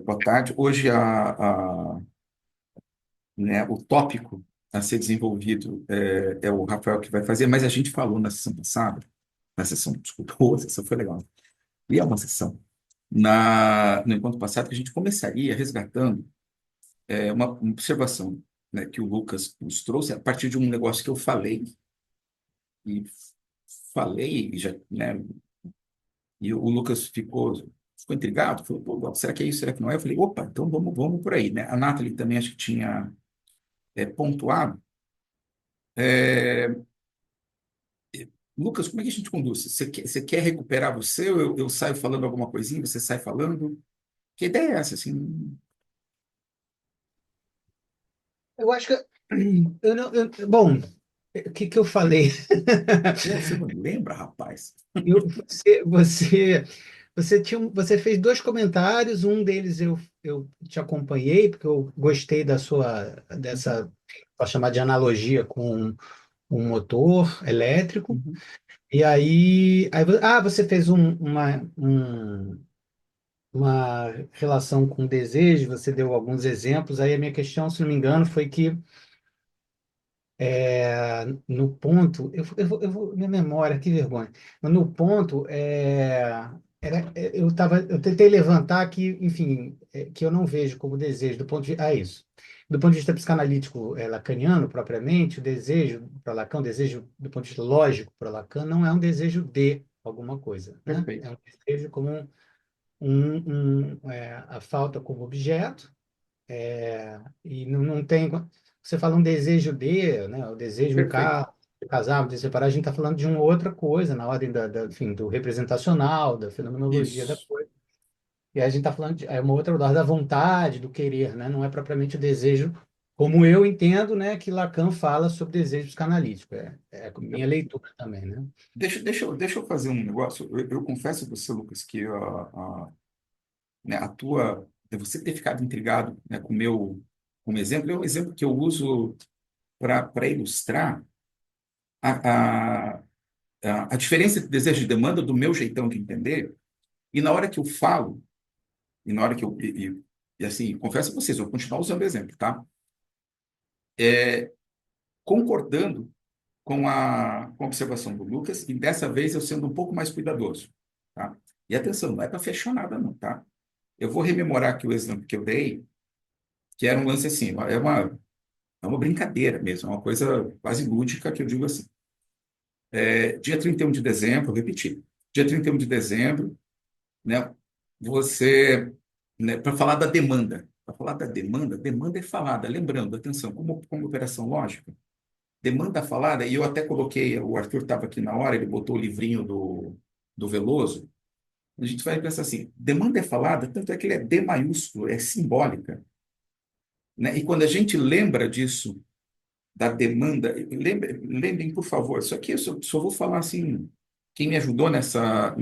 Boa tarde. Hoje né, o tópico a ser desenvolvido é o Rafael que vai fazer, mas a gente falou na sessão passada, na sessão, desculpa, outra sessão foi legal. E é uma sessão no encontro passado que a gente começaria resgatando uma observação, né, que o Lucas nos trouxe a partir de um negócio que eu e falei, já, né, e o Lucas ficou intrigado, falou, pô, será que é isso, será que não é? Eu falei, opa, então vamos por aí, né? A Nathalie também acho que tinha pontuado. É, Lucas, como é que a gente conduz? Você quer recuperar você? Ou eu saio falando alguma coisinha, você sai falando? Que ideia é essa, assim? Eu acho que eu não, bom, o que que eu falei? Pô, você não lembra, rapaz? Você tinha, você fez dois comentários, um deles eu te acompanhei porque eu gostei da sua dessa, posso chamar de analogia com um motor elétrico. Uhum. E você fez uma relação com desejo, você deu alguns exemplos. Aí a minha questão, se não me engano, foi que no ponto, minha memória, que vergonha, mas no ponto, eu tentei levantar que, enfim, que eu não vejo como desejo, isso. Do ponto de vista psicanalítico, lacaniano, propriamente, o desejo para Lacan, o desejo do ponto de vista lógico para Lacan, não é um desejo de alguma coisa, né? É Perfeito. um desejo como a falta como objeto, e não tem. Você fala um desejo de, né? O desejo de um Perfeito. carro, de casar, de separar, a gente está falando de uma outra coisa, na ordem enfim, do representacional, da fenomenologia da Isso. coisa. E aí a gente está falando é uma outra ordem da vontade, do querer, né? Não é propriamente o desejo, como eu entendo, né? Que Lacan fala sobre desejo psicanalítico. É a minha leitura também, né? Deixa eu fazer um negócio. Eu confesso a você, Lucas, que né, você ter ficado intrigado, né, com o meu com o exemplo, é um exemplo que eu uso para ilustrar a, a, a diferença entre desejo e demanda do meu jeitão de entender. E na hora que eu falo, e na hora que eu. E assim, confesso a vocês, eu vou continuar usando o exemplo, tá? Concordando com a observação do Lucas, e dessa vez eu sendo um pouco mais cuidadoso, tá? E atenção, não é para fechar nada, não, tá? Eu vou rememorar aqui o exemplo que eu dei, que era um lance assim, é uma brincadeira mesmo, é uma coisa quase lúdica que eu digo assim. Dia 31 de dezembro, eu repeti, dia 31 de dezembro, né, você, né, para falar da demanda, demanda é falada, lembrando, atenção, como operação lógica, demanda falada, e eu até coloquei, o Arthur estava aqui na hora, ele botou o livrinho do Veloso, a gente vai pensar assim, demanda é falada, tanto é que ele é D maiúsculo, é simbólica, né? E quando a gente lembra disso, da demanda, lembrem, por favor, isso aqui eu só vou falar assim, quem me ajudou nessa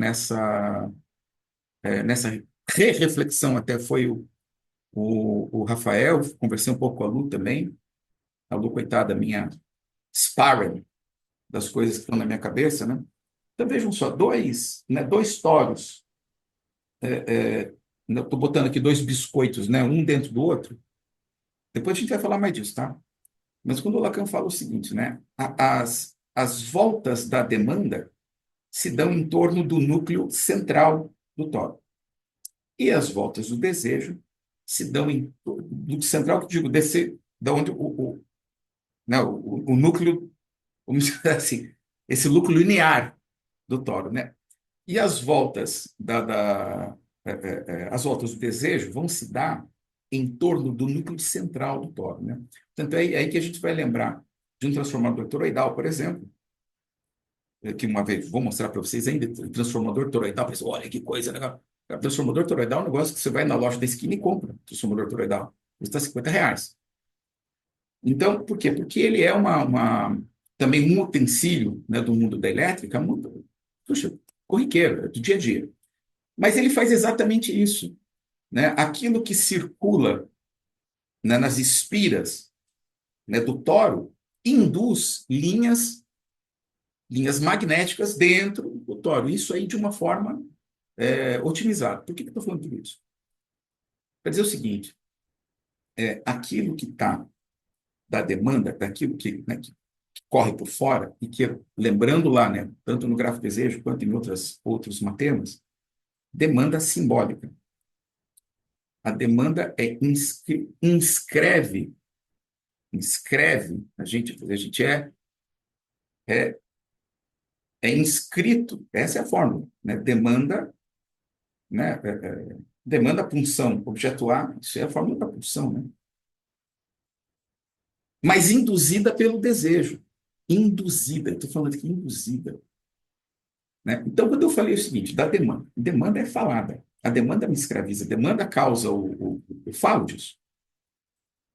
reflexão até foi o Rafael, conversei um pouco com a Lu também, a Lu, coitada, minha sparring das coisas que estão na minha cabeça, né? Então vejam só, dois toros, estou botando aqui dois biscoitos, né? Um dentro do outro, depois a gente vai falar mais disso, tá? Mas quando o Lacan fala o seguinte, né? As voltas da demanda se dão em torno do núcleo central do toro. E as voltas do desejo se dão do central, que eu digo, da onde né, o núcleo, vamos dizer assim, esse núcleo linear do toro, né? E as voltas do desejo vão se dar em torno do núcleo central do toro, né? Portanto, é aí que a gente vai lembrar de um transformador toroidal, por exemplo, que uma vez vou mostrar para vocês ainda, transformador toroidal, pessoal, olha que coisa legal. Transformador toroidal é um negócio que você vai na loja da esquina e compra, transformador toroidal. Custa R$ 50. Então, por quê? Porque ele é também um utensílio, né, do mundo da elétrica, muito, puxa, corriqueiro, do dia a dia. Mas ele faz exatamente isso, né? Aquilo que circula, né, nas espiras, né, do toro induz linhas magnéticas dentro do toro. Isso aí de uma forma otimizada. Por que eu estou falando tudo isso? Para dizer o seguinte, aquilo que está da demanda, daquilo que, né, que corre por fora, e que, lembrando lá, né, tanto no gráfico desejo quanto em outros matemas, demanda simbólica. A demanda inscreve, a gente é, é inscrito, essa é a fórmula, né? Demanda, né? Demanda punção, objeto A, isso é a fórmula da punção, né? Mas induzida pelo desejo. Induzida, eu estou falando aqui induzida. Né? Então, quando eu falei o seguinte, da demanda, demanda é falada, a demanda me escraviza, a demanda causa eu falo disso.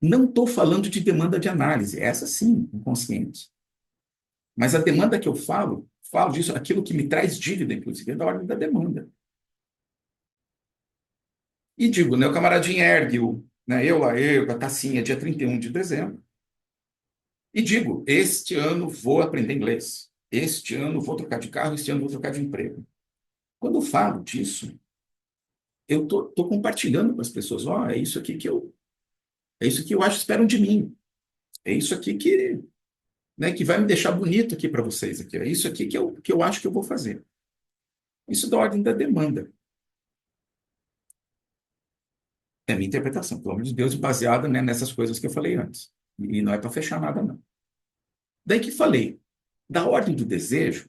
Não estou falando de demanda de análise, essa sim, inconsciente. Mas a demanda que eu falo disso, aquilo que me traz dívida, inclusive, é da ordem da demanda. E digo, né, o camaradinho ergue né, eu lá, eu, a tacinha, dia 31 de dezembro, e digo, este ano vou aprender inglês, este ano vou trocar de carro, este ano vou trocar de emprego. Quando eu falo disso, eu tô compartilhando com as pessoas, é isso que eu acho que esperam de mim, é isso aqui que, né, que vai me deixar bonito aqui para vocês, aqui, é isso aqui que eu acho que eu vou fazer. Isso da ordem da demanda. É a minha interpretação, pelo amor de Deus, baseada, né, nessas coisas que eu falei antes. E não é para fechar nada, não. Daí que falei, da ordem do desejo,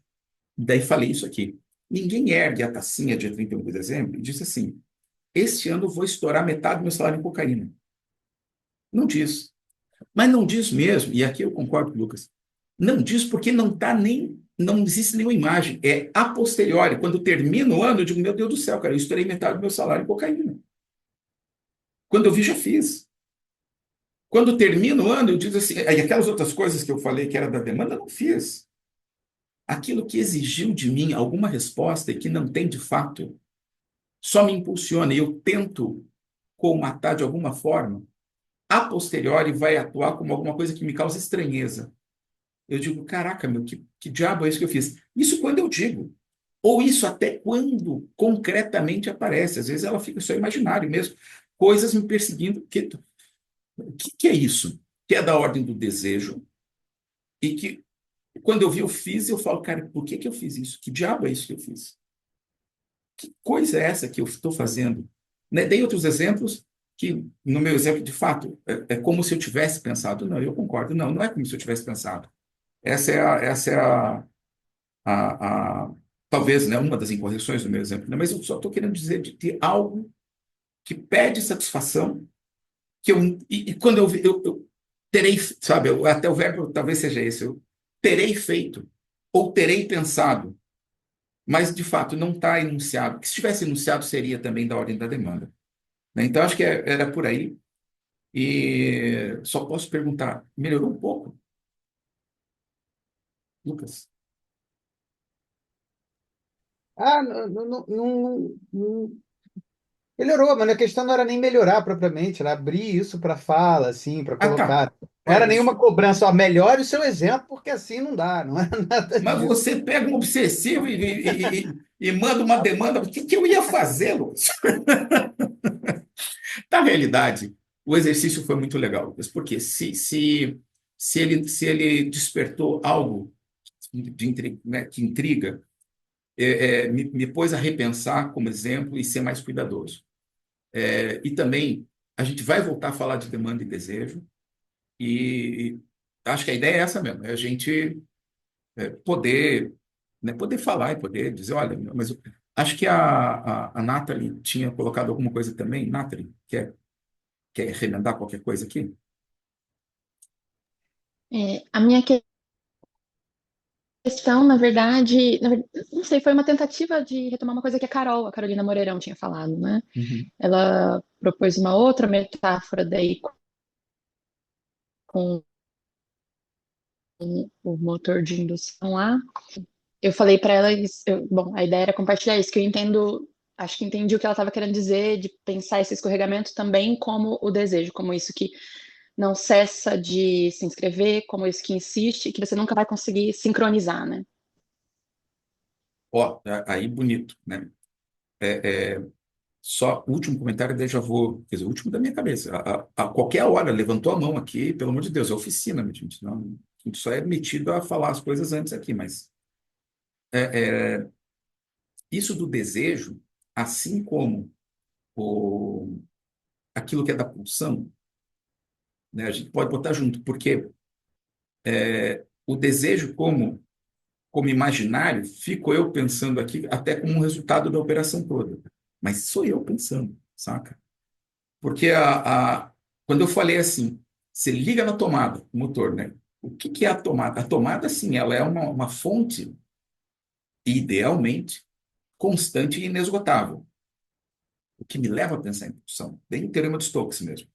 daí falei isso aqui. Ninguém ergue a tacinha dia 31 de dezembro e diz assim, este ano eu vou estourar metade do meu salário em cocaína. Não diz. Mas não diz mesmo, e aqui eu concordo com o Lucas, não diz porque não existe nenhuma imagem. É a posteriori, quando termina o ano, eu digo, meu Deus do céu, cara, eu estourei metade do meu salário em cocaína. Quando eu vi, já fiz. Quando termina o ano, eu digo assim, e aquelas outras coisas que eu falei que era da demanda, eu não fiz. Aquilo que exigiu de mim alguma resposta e que não tem de fato, só me impulsiona e eu tento colmatar de alguma forma, a posteriori vai atuar como alguma coisa que me causa estranheza. Eu digo, caraca, meu, que diabo é isso que eu fiz? Isso quando eu digo. Ou isso até quando concretamente aparece. Às vezes ela fica só imaginário mesmo. Coisas me perseguindo. Que é isso? Que é da ordem do desejo e que quando eu fiz, eu falo, cara, por que eu fiz isso? Que diabo é isso que eu fiz? Que coisa é essa que eu estou fazendo? Né? Dei outros exemplos que, no meu exemplo, de fato, é como se eu tivesse pensado. Não, eu concordo. Não, não é como se eu tivesse pensado. Essa é talvez, né, uma das incorreções do meu exemplo. Né? Mas eu só estou querendo dizer de ter algo que pede satisfação, que e quando eu terei, sabe, até o verbo talvez seja esse, eu terei feito, ou terei pensado, mas de fato não está enunciado. Que se tivesse enunciado, seria também da ordem da demanda. Né? Então, acho que era por aí. E só posso perguntar: melhorou um pouco, Lucas? Ah, não, melhorou, mas a questão não era nem melhorar propriamente, era abrir isso para fala, assim, para Ah, tá. colocar. Não Olha era isso. nenhuma cobrança, ó, melhore o seu exemplo, porque assim não dá, não é nada Mas disso. você pega um obsessivo e manda uma demanda. O que eu ia fazer, Lucas? Na realidade, o exercício foi muito legal, Lucas, porque se ele despertou algo né, que intriga, me pôs a repensar como exemplo e ser mais cuidadoso. E também a gente vai voltar a falar de demanda e desejo, e acho que a ideia é essa mesmo, é a gente poder, né, poder falar e poder dizer, olha, mas acho que a Nathalie tinha colocado alguma coisa também. Nathalie, quer remendar qualquer coisa aqui? A minha questão, não sei, foi uma tentativa de retomar uma coisa que a Carolina Moreirão, tinha falado, né? Uhum. Ela propôs uma outra metáfora daí com o motor de indução lá. Eu falei para ela, bom, a ideia era compartilhar isso, que eu entendo, acho que entendi o que ela estava querendo dizer, de pensar esse escorregamento também como o desejo, como isso que não cessa de se inscrever, como isso que insiste, que você nunca vai conseguir sincronizar, né? Ó, aí bonito, né? Só o último comentário, daí já vou, quer dizer, o último da minha cabeça. A qualquer hora, levantou a mão aqui, pelo amor de Deus, é oficina, minha gente. Não, a gente só é metido a falar as coisas antes aqui, mas isso do desejo, assim como o, aquilo que é da pulsão, né, a gente pode botar junto, porque o desejo como imaginário, fico eu pensando aqui até como um resultado da operação toda. Mas sou eu pensando, saca? Porque quando eu falei assim, você liga na tomada, o motor, né? O que que é a tomada? A tomada, sim, ela é uma fonte, idealmente, constante e inesgotável. O que me leva a pensar em impulsão. Bem o teorema de Stokes mesmo.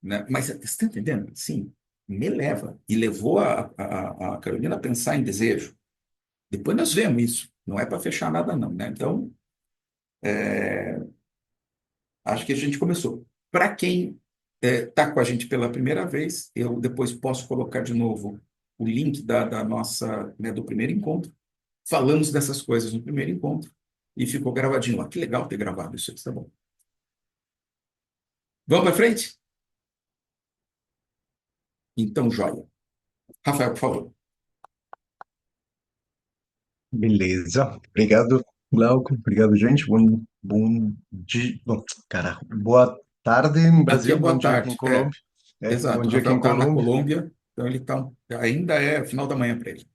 Né? Mas você está entendendo? Sim, me leva. E levou a Carolina a pensar em desejo. Depois nós vemos isso. Não é para fechar nada, não. Né? Então, acho que a gente começou. Para quem está com a gente pela primeira vez, eu depois posso colocar de novo o link da nossa, né, do primeiro encontro. Falamos dessas coisas no primeiro encontro e ficou gravadinho lá. Que legal ter gravado isso, tá bom. Vamos para frente? Então, joia. Rafael, por favor. Beleza. Obrigado, Glauco. Obrigado, gente. Bom dia. Bom, cara, boa tarde no Aqui é Brasil, bom boa dia aqui em tarde. Colômbia. Bom Exato. O dia aqui Rafael em está na Colômbia. Colômbia, então ele tá, ainda é final da manhã para ele.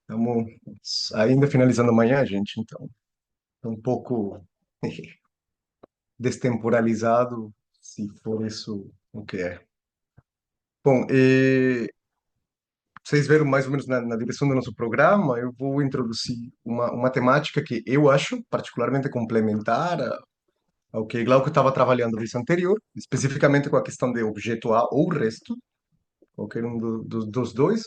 Estamos ainda finalizando amanhã, gente, então é um pouco destemporalizado, se for isso o que é. Bom, vocês viram mais ou menos na direção do nosso programa, eu vou introduzir uma temática que eu acho particularmente complementar ao que Glauco estava trabalhando na vez anterior, especificamente com a questão de objeto A ou resto, qualquer um dos dois.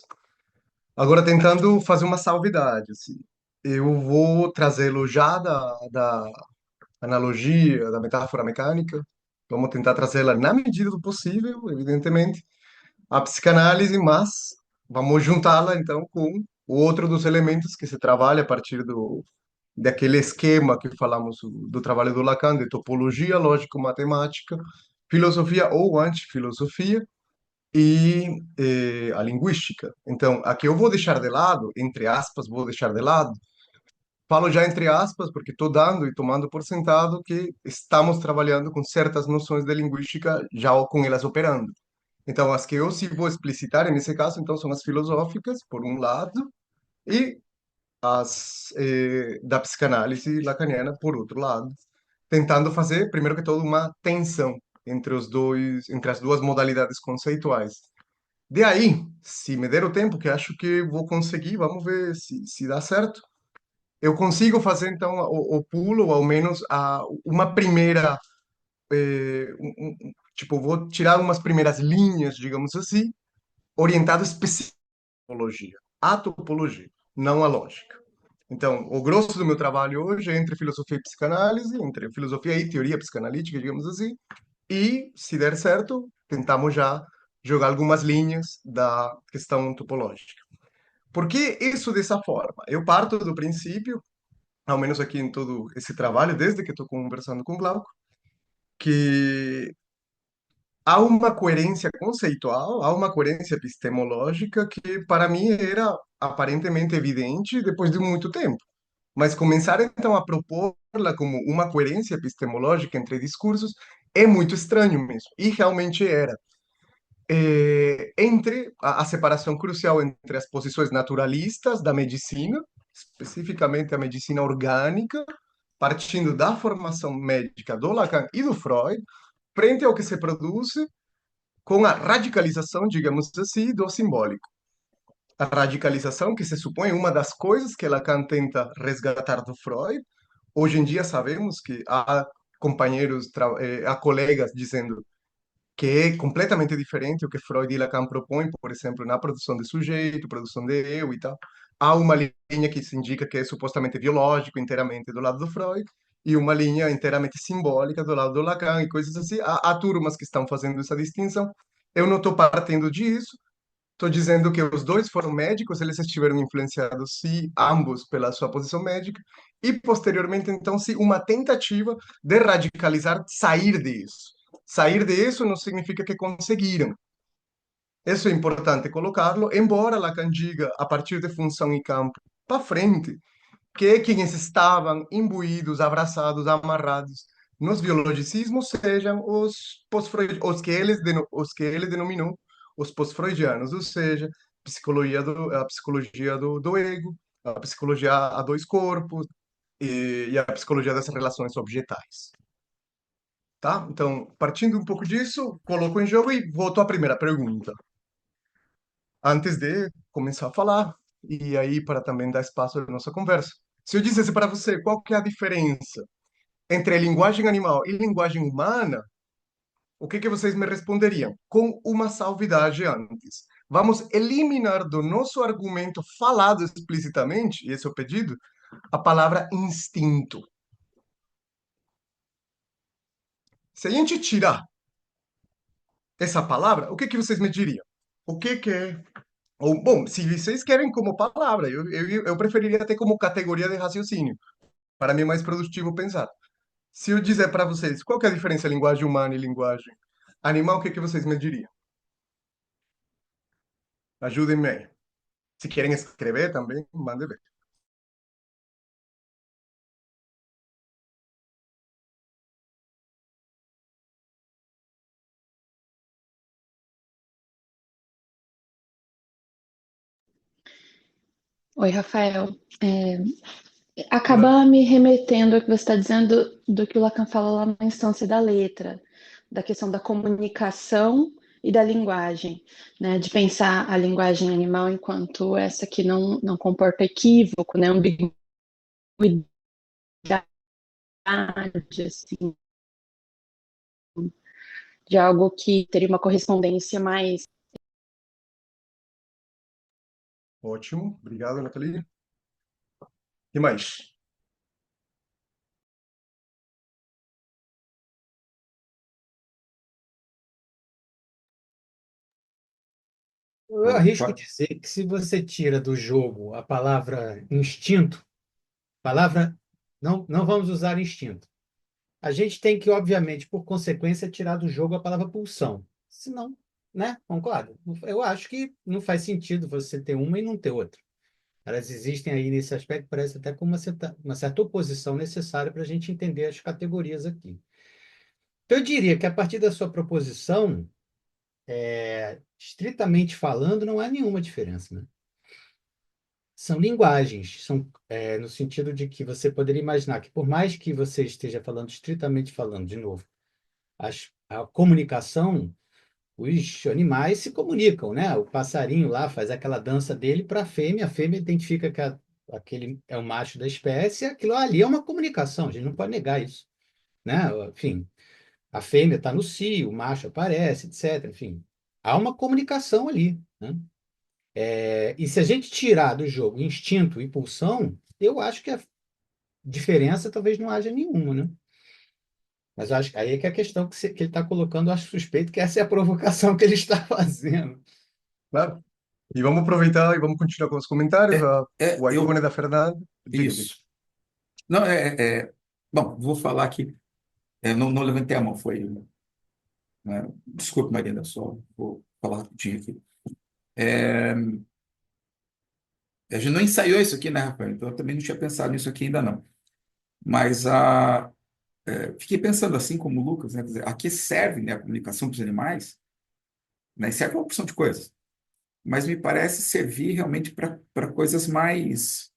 Agora, tentando fazer uma salvidade, assim. Eu vou trazê-lo já da analogia, da metáfora mecânica. Vamos tentar trazê-la na medida do possível, evidentemente, a psicanálise, mas vamos juntá-la, então, com o outro dos elementos que se trabalha a partir daquele esquema que falamos do trabalho do Lacan, de topologia lógico-matemática, filosofia ou antifilosofia e a linguística. Então, aqui eu vou deixar de lado, entre aspas, vou deixar de lado, falo já entre aspas, porque estou dando e tomando por sentado que estamos trabalhando com certas noções de linguística já com elas operando. Então, as que eu se vou explicitar, nesse caso, então, são as filosóficas, por um lado, e as da psicanálise lacaniana, por outro lado, tentando fazer, primeiro que tudo, uma tensão entre os dois, entre as duas modalidades conceituais. De aí, se me der o tempo, que acho que vou conseguir, vamos ver se dá certo, eu consigo fazer então o pulo, ou ao menos uma primeira, tipo, vou tirar umas primeiras linhas, digamos assim, orientado especificamente à topologia, à topologia, não à lógica. Então, o grosso do meu trabalho hoje é entre filosofia e psicanálise, entre filosofia e teoria psicanalítica, digamos assim, e, se der certo, tentamos já jogar algumas linhas da questão topológica. Por que isso dessa forma? Eu parto do princípio, ao menos aqui em todo esse trabalho, desde que estou conversando com o Glauco, que há uma coerência conceitual, há uma coerência epistemológica que, para mim, era aparentemente evidente depois de muito tempo. Mas começar então a propô-la como uma coerência epistemológica entre discursos é muito estranho mesmo. E realmente era. Entre a separação crucial entre as posições naturalistas da medicina, especificamente a medicina orgânica, partindo da formação médica do Lacan e do Freud, frente ao que se produz com a radicalização, digamos assim, do simbólico. A radicalização, que se supõe uma das coisas que Lacan tenta resgatar do Freud. Hoje em dia sabemos que há companheiros, há colegas dizendo que é completamente diferente o que Freud e Lacan propõem, por exemplo, na produção de sujeito, produção de eu e tal. Há uma linha que se indica que é supostamente biológico, inteiramente do lado do Freud, e uma linha inteiramente simbólica do lado do Lacan e coisas assim. Há turmas que estão fazendo essa distinção. Eu não estou partindo disso, estou dizendo que os dois foram médicos, eles estiveram influenciados, se ambos, pela sua posição médica, e posteriormente, então, se uma tentativa de radicalizar, sair disso. Sair disso não significa que conseguiram. Isso é importante colocá-lo, embora Lacan diga, a partir de função e campo, para frente, que quienes estavam imbuídos, abraçados, amarrados nos biologicismos sejam os que ele denominou os pós-freudianos, ou seja, a psicologia do ego, a psicologia a dois corpos e a psicologia das relações objetais. Tá? Então, partindo um pouco disso, coloco em jogo e volto à primeira pergunta antes de começar a falar, e aí para também dar espaço à nossa conversa. Se eu dissesse para você qual que é a diferença entre a linguagem animal e linguagem humana, o que que vocês me responderiam? Com uma salvidade antes. Vamos eliminar do nosso argumento falado explicitamente, e esse é o pedido, a palavra instinto. Se a gente tirar essa palavra, o que que vocês me diriam? O que que é? Ou, bom, se vocês querem como palavra, eu preferiria ter como categoria de raciocínio. Para mim é mais produtivo pensar. Se eu dizer para vocês qual que é a diferença entre linguagem humana e linguagem animal, o que que vocês me diriam? Ajudem-me aí. Se querem escrever também, mande ver. Oi, Rafael. Acaba me remetendo ao que você está dizendo do que o Lacan fala lá na instância da letra, da questão da comunicação e da linguagem, né? De pensar a linguagem animal enquanto essa que não comporta equívoco, né? Ambiguidade, assim, de algo que teria uma correspondência mais. Ótimo, obrigado, Nathalie. E mais? Eu arrisco dizer que se você tira do jogo a palavra instinto, palavra não vamos usar instinto. A gente tem que, obviamente, por consequência, tirar do jogo a palavra pulsão. Senão, né? Concorda? Eu acho que não faz sentido você ter uma e não ter outra. Elas existem aí nesse aspecto, parece até como uma certa oposição necessária para a gente entender as categorias aqui. Então, eu diria que a partir da sua proposição, estritamente falando, não há nenhuma diferença, né? São linguagens, no sentido de que você poderia imaginar que, por mais que você esteja falando, estritamente falando, de novo, a comunicação, os animais se comunicam, né? O passarinho lá faz aquela dança dele para a fêmea identifica que aquele é o macho da espécie, aquilo ali é uma comunicação, a gente não pode negar isso, né? Enfim, a fêmea está no cio, o macho aparece, etc. Enfim, há uma comunicação ali, né? E se a gente tirar do jogo instinto e pulsão, eu acho que a diferença talvez não haja nenhuma, né? Mas eu acho que aí é que é a questão que ele está colocando, eu acho suspeito que essa é a provocação que ele está fazendo. Claro. E vamos aproveitar e vamos continuar com os comentários. O Eu, Icone da Fernanda. Diga, diga. isso. Não, bom, vou falar aqui. Não levantei a mão, foi. Né? Desculpe, Marina, só vou falar rapidinho aqui. A gente não ensaiou isso aqui, né, Rafael? Então eu também não tinha pensado nisso aqui ainda não. Mas fiquei pensando assim como o Lucas, né? Quer dizer, a que serve, né, a comunicação para os animais? Né? Serve para uma opção de coisas. Mas me parece servir realmente para coisas mais.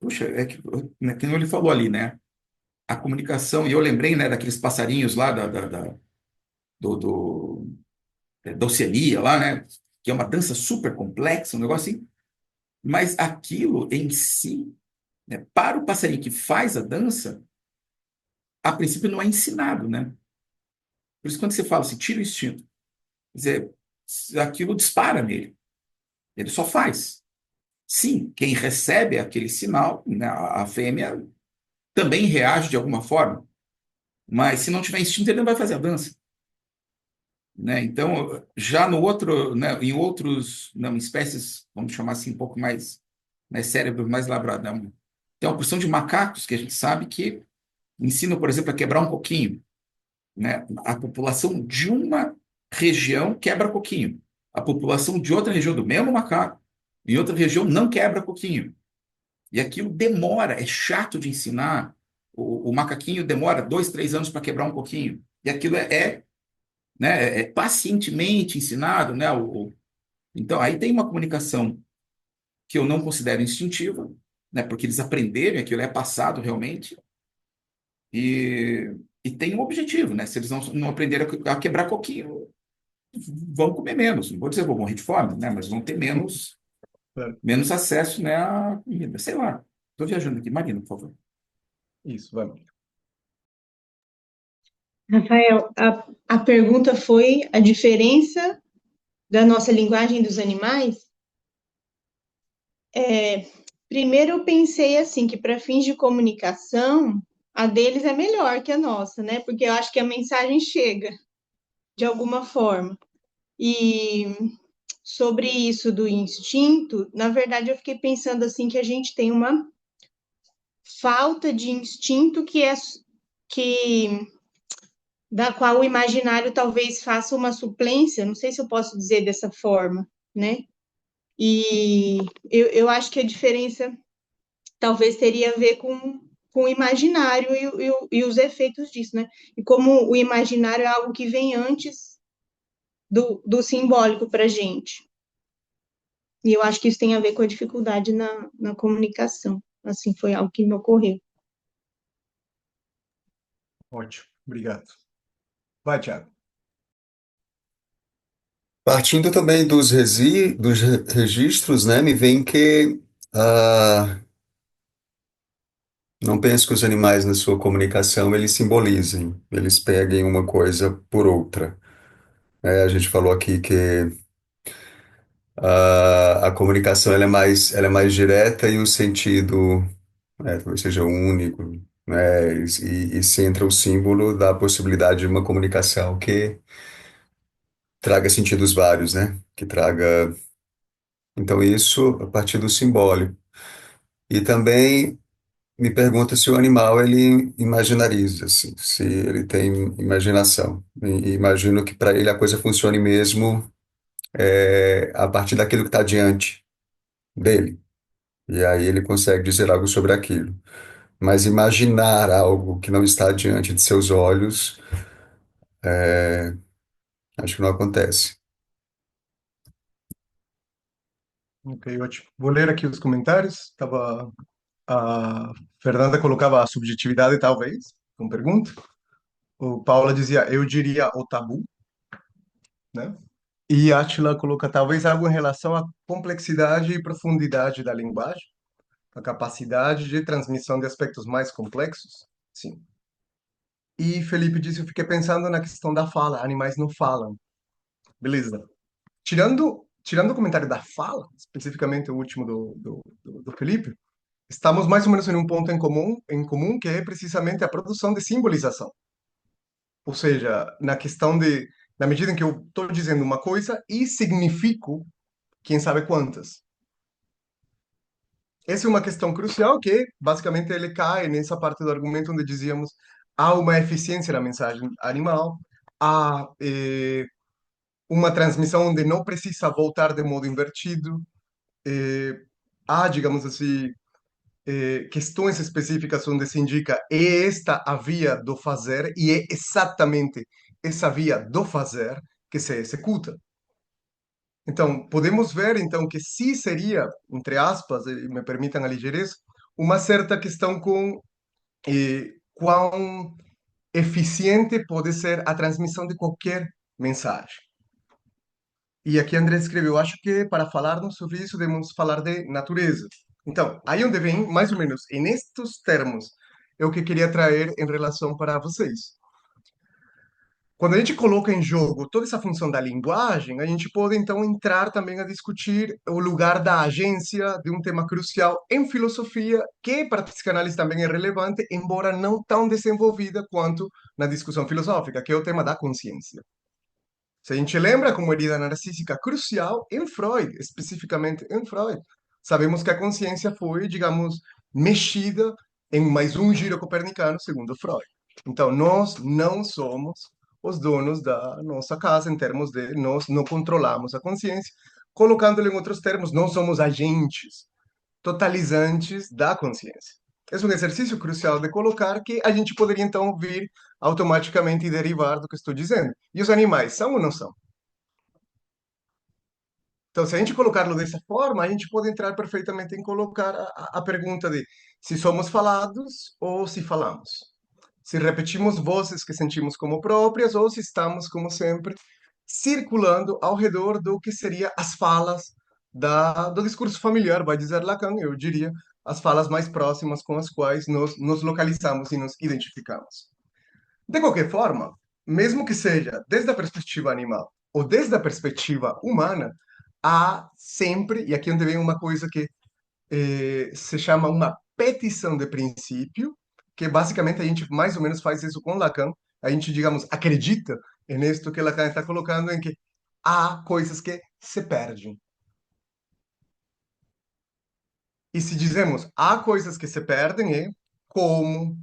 Puxa, né, que nem ele falou ali, né? A comunicação, e eu lembrei, né, daqueles passarinhos lá do, do, da Oceania, lá, né? Que é uma dança super complexa, um negócio assim. Mas aquilo em si, né, para o passarinho que faz a dança, a princípio não é ensinado, né? Por isso, quando você fala assim, tira o instinto, quer dizer, aquilo dispara nele. Ele só faz. Sim, quem recebe aquele sinal, né, a fêmea, também reage de alguma forma. Mas se não tiver instinto, ele não vai fazer a dança. né? Então, já no outro, né, em outros, não, espécies, vamos chamar assim, um pouco mais, né, cérebro mais elaborado, né? Tem uma porção de macacos que a gente sabe que ensinam, por exemplo, a quebrar um coquinho, né? A população de uma região quebra coquinho. A população de outra região do mesmo macaco, em outra região, não quebra coquinho. E aquilo demora, é chato de ensinar. O macaquinho demora 2, 3 anos para quebrar um coquinho. E aquilo né, é pacientemente ensinado, né? Então, aí tem uma comunicação que eu não considero instintiva, né? Porque eles aprenderam, aquilo é passado realmente, e tem um objetivo, né? Se eles não aprenderem a quebrar coquinho, vão comer menos. Não vou dizer que vão morrer de fome, né? Mas vão ter Claro. menos acesso, né, à comida. Sei lá. Estou viajando aqui. Marina, por favor. Isso, vai. Rafael, a pergunta foi a diferença da nossa linguagem dos animais? Primeiro eu pensei assim, que para fins de comunicação, a deles é melhor que a nossa, né? Porque eu acho que a mensagem chega de alguma forma. E sobre isso do instinto, na verdade eu fiquei pensando assim que a gente tem uma falta de instinto que da qual o imaginário talvez faça uma suplência, não sei se eu posso dizer dessa forma, né? E eu acho que a diferença talvez teria a ver com o imaginário e os efeitos disso, né? E como o imaginário é algo que vem antes do simbólico para a gente. E eu acho que isso tem a ver com a dificuldade na comunicação. Assim, foi algo que me ocorreu. Ótimo, obrigado. Vai, Thiago. Partindo também dos registros, né, me vem que não penso que os animais na sua comunicação eles simbolizem, eles peguem uma coisa por outra. A gente falou aqui que a comunicação ela é mais direta e o sentido talvez seja único, né, e se entra o símbolo da possibilidade de uma comunicação que traga sentidos vários, né, que traga. Então, isso a partir do simbólico. E também me pergunta se o animal ele imaginariza, assim, se ele tem imaginação. E imagino que para ele a coisa funcione mesmo a partir daquilo que está diante dele. E aí ele consegue dizer algo sobre aquilo. Mas imaginar algo que não está diante de seus olhos, acho que não acontece. Ok, ótimo. Vou ler aqui os comentários. A Fernanda colocava a subjetividade, talvez, com pergunta. O Paula dizia, eu diria o tabu, né? E Átila coloca talvez algo em relação à complexidade e profundidade da linguagem, a capacidade de transmissão de aspectos mais complexos. Sim. E Felipe disse, eu fiquei pensando na questão da fala, animais não falam. Beleza. Tirando o comentário da fala, especificamente o último do Felipe, estamos mais ou menos em um ponto em comum, que é precisamente a produção de simbolização. Ou seja, na medida em que eu estou dizendo uma coisa e significo, quem sabe quantas. Essa é uma questão crucial que, basicamente, ele cai nessa parte do argumento onde dizíamos há uma eficiência na mensagem animal, há uma transmissão onde não precisa voltar de modo invertido, eh, há, digamos assim, questões específicas onde se indica é esta a via do fazer e é exatamente essa via do fazer que se executa. Então, podemos ver então que se seria, entre aspas, e me permitam a ligeireza, uma certa questão com quão eficiente pode ser a transmissão de qualquer mensagem. E aqui André escreveu, acho que para falarmos sobre isso devemos falar de natureza. Então, aí onde vem, mais ou menos, em estes termos, é o que queria trazer em relação para vocês. Quando a gente coloca em jogo toda essa função da linguagem, a gente pode então entrar também a discutir o lugar da agência de um tema crucial em filosofia, que para a psicanálise também é relevante, embora não tão desenvolvida quanto na discussão filosófica, que é o tema da consciência. Se a gente lembra como herida narcísica crucial em Freud, especificamente em Freud, sabemos que a consciência foi, digamos, mexida em mais um giro copernicano, segundo Freud. Então, nós não somos os donos da nossa casa em termos de nós não controlamos a consciência. Colocando-lhe em outros termos, não somos agentes totalizantes da consciência. É um exercício crucial de colocar que a gente poderia então vir automaticamente e derivar do que estou dizendo. E os animais são ou não são? Então, se a gente colocá-lo dessa forma, a gente pode entrar perfeitamente em colocar a pergunta de se somos falados ou se falamos. Se repetimos vozes que sentimos como próprias ou se estamos, como sempre, circulando ao redor do que seria as falas do discurso familiar, vai dizer Lacan, eu diria, as falas mais próximas com as quais nos localizamos e nos identificamos. De qualquer forma, mesmo que seja desde a perspectiva animal ou desde a perspectiva humana, há sempre, e aqui é onde vem uma coisa que se chama uma petição de princípio, que basicamente a gente mais ou menos faz isso com Lacan, a gente, digamos, acredita nisto que Lacan está colocando, em que há coisas que se perdem. E se dizemos há coisas que se perdem, é como,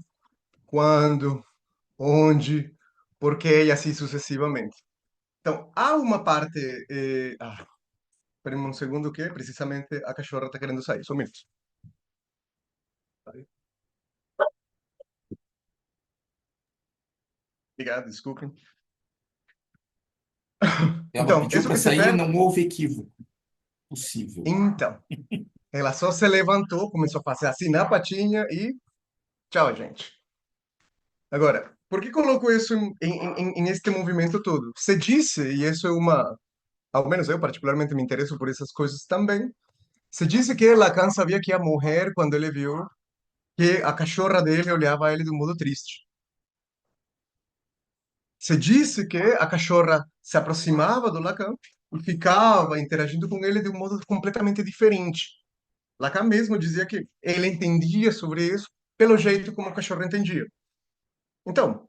quando, onde, por quê e assim sucessivamente. Então, há uma parte. Espera um segundo, que precisamente a cachorra está querendo sair. Só um minuto. Obrigado, desculpem. Ela Então, pediu isso para que se sair, perde. não houve equívoco possível. Então, ela só se levantou, começou a fazer assim na patinha e tchau, gente. Agora, por que coloco isso em este movimento todo? Você disse, e isso é uma. Ao menos eu particularmente me interesso por essas coisas também. Se disse que Lacan sabia que ia morrer quando ele viu que a cachorra dele olhava ele de um modo triste. Se disse que a cachorra se aproximava do Lacan e ficava interagindo com ele de um modo completamente diferente. Lacan mesmo dizia que ele entendia sobre isso pelo jeito como o cachorro entendia. Então,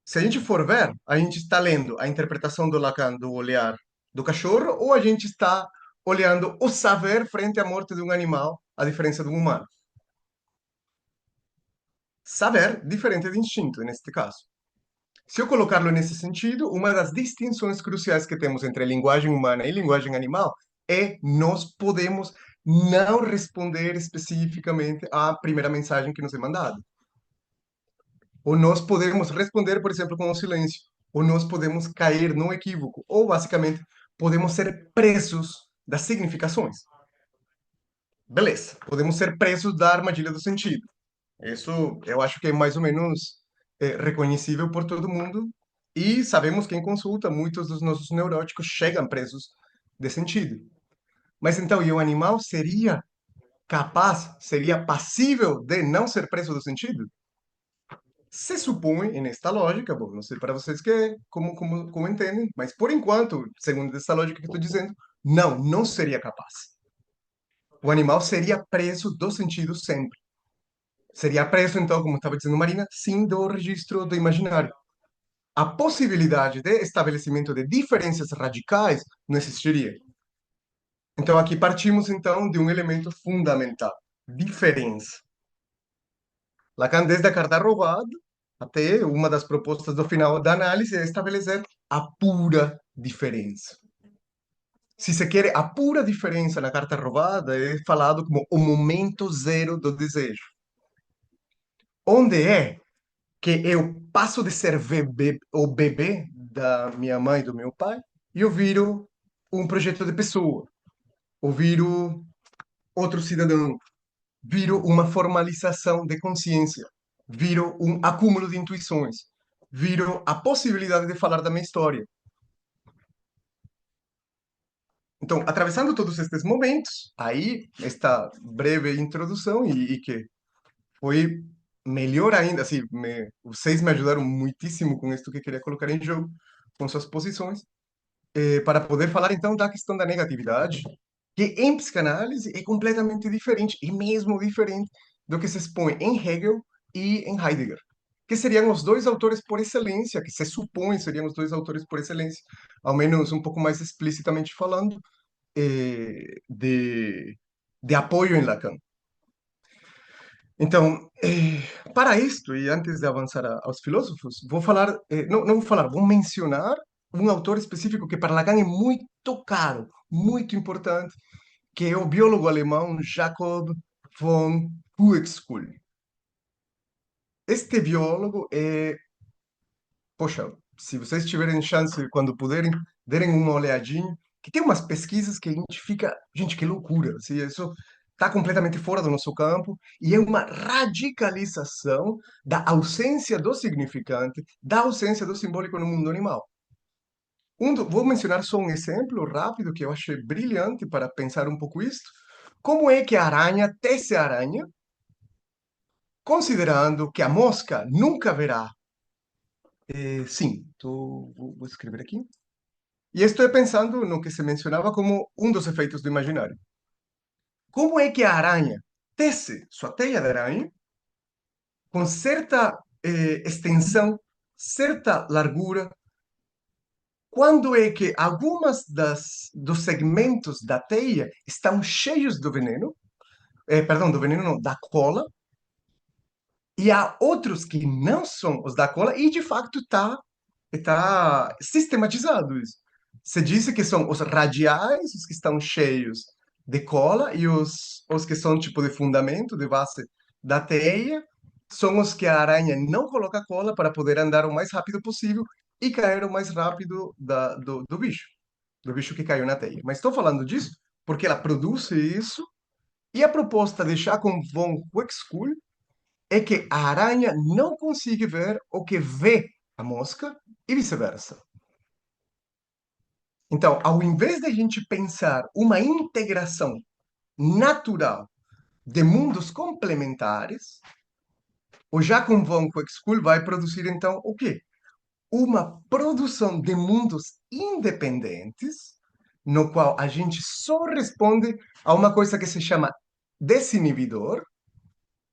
se a gente for ver, a gente está lendo a interpretação do Lacan do olhar do cachorro ou a gente está olhando o saber frente à morte de um animal, a diferença de um humano. Saber diferente de instinto, neste caso. Se eu colocá-lo nesse sentido, uma das distinções cruciais que temos entre linguagem humana e linguagem animal é nós podemos não responder especificamente à primeira mensagem que nos é mandada. Ou nós podemos responder, por exemplo, com o silêncio. Ou nós podemos cair no equívoco. Ou, basicamente, podemos ser presos das significações. Beleza, podemos ser presos da armadilha do sentido. Isso eu acho que é mais ou menos reconhecível por todo mundo. E sabemos que em consulta muitos dos nossos neuróticos chegam presos de sentido. Mas então, e o animal seria capaz, seria passível de não ser preso do sentido? Se supõe, nesta lógica, bom, não sei para vocês como entendem, mas por enquanto, segundo essa lógica que estou dizendo, não seria capaz. O animal seria preso do sentido sempre. Seria preso, então, como estava dizendo Marina, sim, do registro do imaginário. A possibilidade de estabelecimento de diferenças radicais não existiria. Então, aqui partimos, então, de um elemento fundamental: diferença. Lacan, desde a carta roubada até uma das propostas do final da análise é estabelecer a pura diferença. Se se quer a pura diferença na carta roubada, é falado como o momento zero do desejo. Onde é que eu passo de ser o bebê da minha mãe e do meu pai e eu viro um projeto de pessoa, ou viro outro cidadão, viro uma formalização de consciência, viro um acúmulo de intuições, viro a possibilidade de falar da minha história. Então, atravessando todos estes momentos, aí esta breve introdução e que foi melhor ainda, assim, vocês me ajudaram muitíssimo com isso que eu queria colocar em jogo, com suas posições, para poder falar então da questão da negatividade, que em psicanálise é completamente diferente, e mesmo diferente do que se expõe em Hegel e em Heidegger. que seriam os dois autores por excelência, que se supõe seriam os dois autores por excelência, ao menos um pouco mais explicitamente falando, de apoio em Lacan. Então, para isto, e antes de avançar aos filósofos, vou falar, não vou falar, vou mencionar um autor específico que para Lacan é muito caro, muito importante, que é o biólogo alemão Jacob von Uexküll. Este biólogo poxa, se vocês tiverem chance, quando puderem, derem uma olhadinha, que tem umas pesquisas que a gente fica, gente, que loucura, assim, isso está completamente fora do nosso campo e é uma radicalização da ausência do significante, da ausência do simbólico no mundo animal. Vou mencionar só um exemplo rápido que eu achei brilhante para pensar um pouco isto. Como é que a aranha tece a aranha, considerando que a mosca nunca verá? Sim, vou escrever aqui. E estou pensando no que se mencionava como um dos efeitos do imaginário. Como é que a aranha tece sua teia de aranha com certa extensão, certa largura, quando é que algumas dos segmentos da teia estão cheios do veneno, perdão, do veneno não, da cola, e há outros que não são os da cola, e de facto está sistematizado isso. Você disse que são os radiais, os que estão cheios de cola, e os que são tipo de fundamento, de base da teia, são os que a aranha não coloca cola para poder andar o mais rápido possível e cair o mais rápido do bicho que caiu na teia. Mas estou falando disso porque ela produz isso, e a proposta de Jacob von Uexküll é que a aranha não consegue ver o que vê a mosca e vice-versa. Então, ao invés de a gente pensar uma integração natural de mundos complementares, o Jacob von Uexküll vai produzir então o quê? Uma produção de mundos independentes, no qual a gente só responde a uma coisa que se chama desinibidor,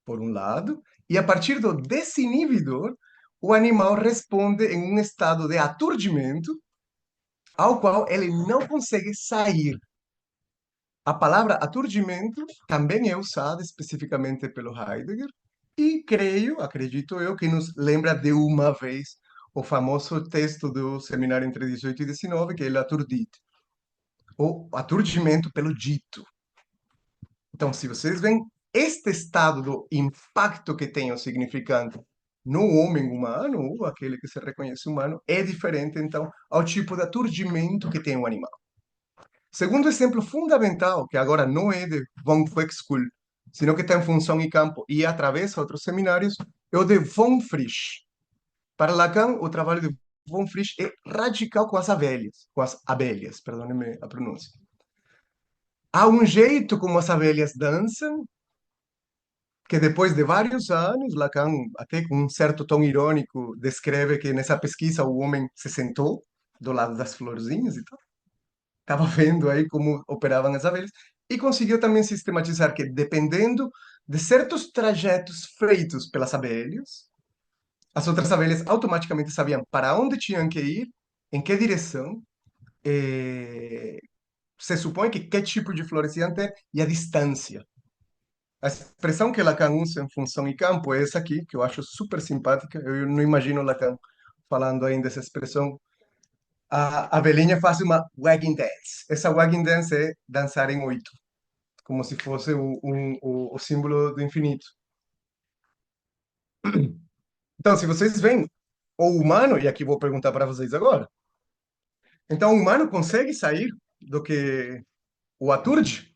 por um lado, e a partir do desinibidor, o animal responde em um estado de aturdimento, ao qual ele não consegue sair. A palavra aturdimento também é usada especificamente pelo Heidegger, e acredito eu, que nos lembra de uma vez o famoso texto do Seminário entre 18 e 19, que é o aturdite, o aturdimento pelo dito. Então, se vocês veem este estado do impacto que tem o significante no homem humano, ou aquele que se reconhece humano, é diferente, então, ao tipo de aturdimento que tem o animal. Segundo exemplo fundamental, que agora não é de von Uexküll, sino que está em função e campo e atravessa outros seminários, é o de von Frisch. Para Lacan, o trabalho de von Frisch é radical com as abelhas, perdone-me a pronúncia. Há um jeito como as abelhas dançam, que depois de vários anos, Lacan, até com um certo tom irônico, descreve que nessa pesquisa o homem se sentou do lado das florzinhas e tal. Estava vendo aí como operavam as abelhas e conseguiu também sistematizar que, dependendo de certos trajetos feitos pelas abelhas, as outras abelhas automaticamente sabiam para onde tinham que ir, em que direção, se supõe que tipo de flores iam ter e a distância. A expressão que Lacan usa em função e campo é essa aqui, que eu acho super simpática. Eu não imagino Lacan falando ainda essa expressão. A abelhinha faz uma wagging dance. Essa wagging dance é dançar em oito, como se fosse o símbolo do infinito. Então, se vocês veem o humano, e aqui vou perguntar para vocês agora, então o humano consegue sair do que o aturde?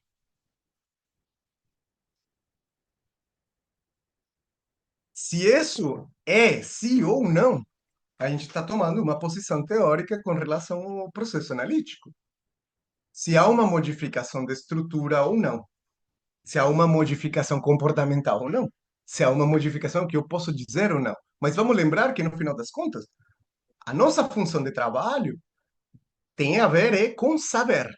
Se isso é sim ou não, a gente está tomando uma posição teórica com relação ao processo analítico. Se há uma modificação de estrutura ou não, se há uma modificação comportamental ou não, se há uma modificação que eu posso dizer ou não. Mas vamos lembrar que, no final das contas, a nossa função de trabalho tem a ver com saber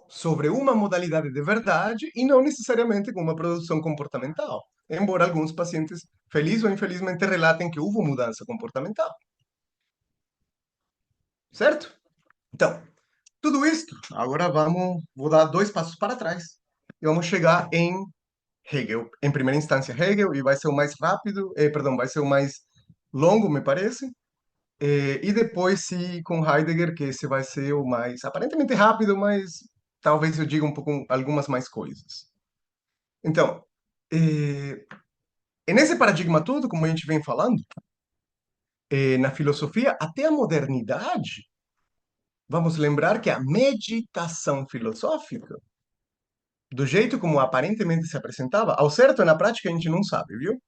sobre uma modalidade de verdade e não necessariamente com uma produção comportamental. embora alguns pacientes, feliz ou infelizmente, relatem que houve mudança comportamental, certo? Então, tudo isto, agora vou dar dois passos para trás e vamos chegar em Hegel. Em primeira instância, Hegel, e vai ser o mais rápido, perdão, vai ser o mais longo, me parece. E depois, se com Heidegger, que esse vai ser o mais aparentemente rápido, mas talvez eu diga um pouco algumas mais coisas. Então, eh, nesse paradigma todo, como a gente vem falando, na filosofia, até a modernidade, vamos lembrar que a meditação filosófica, do jeito como aparentemente se apresentava, ao certo, na prática, a gente não sabe, viu?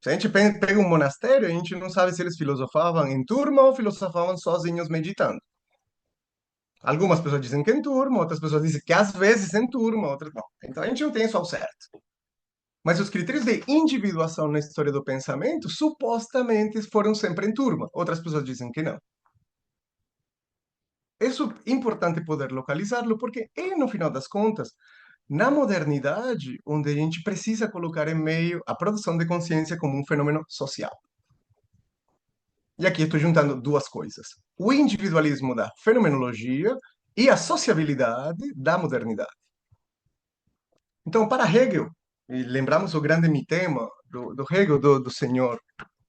Se a gente pega um monastério, a gente não sabe se eles filosofavam em turma ou filosofavam sozinhos meditando. Algumas pessoas dizem que em turma, outras pessoas dizem que às vezes em turma, outras não. Então a gente não tem isso ao certo. Mas os critérios de individuação na história do pensamento supostamente foram sempre em turma. Outras pessoas dizem que não. Isso é importante poder localizá-lo porque é, no final das contas, na modernidade, onde a gente precisa colocar em meio a produção de consciência como um fenômeno social. E aqui estou juntando duas coisas: o individualismo da fenomenologia e a sociabilidade da modernidade. Então, para Hegel, e lembramos o grande mitema do Hegel, do senhor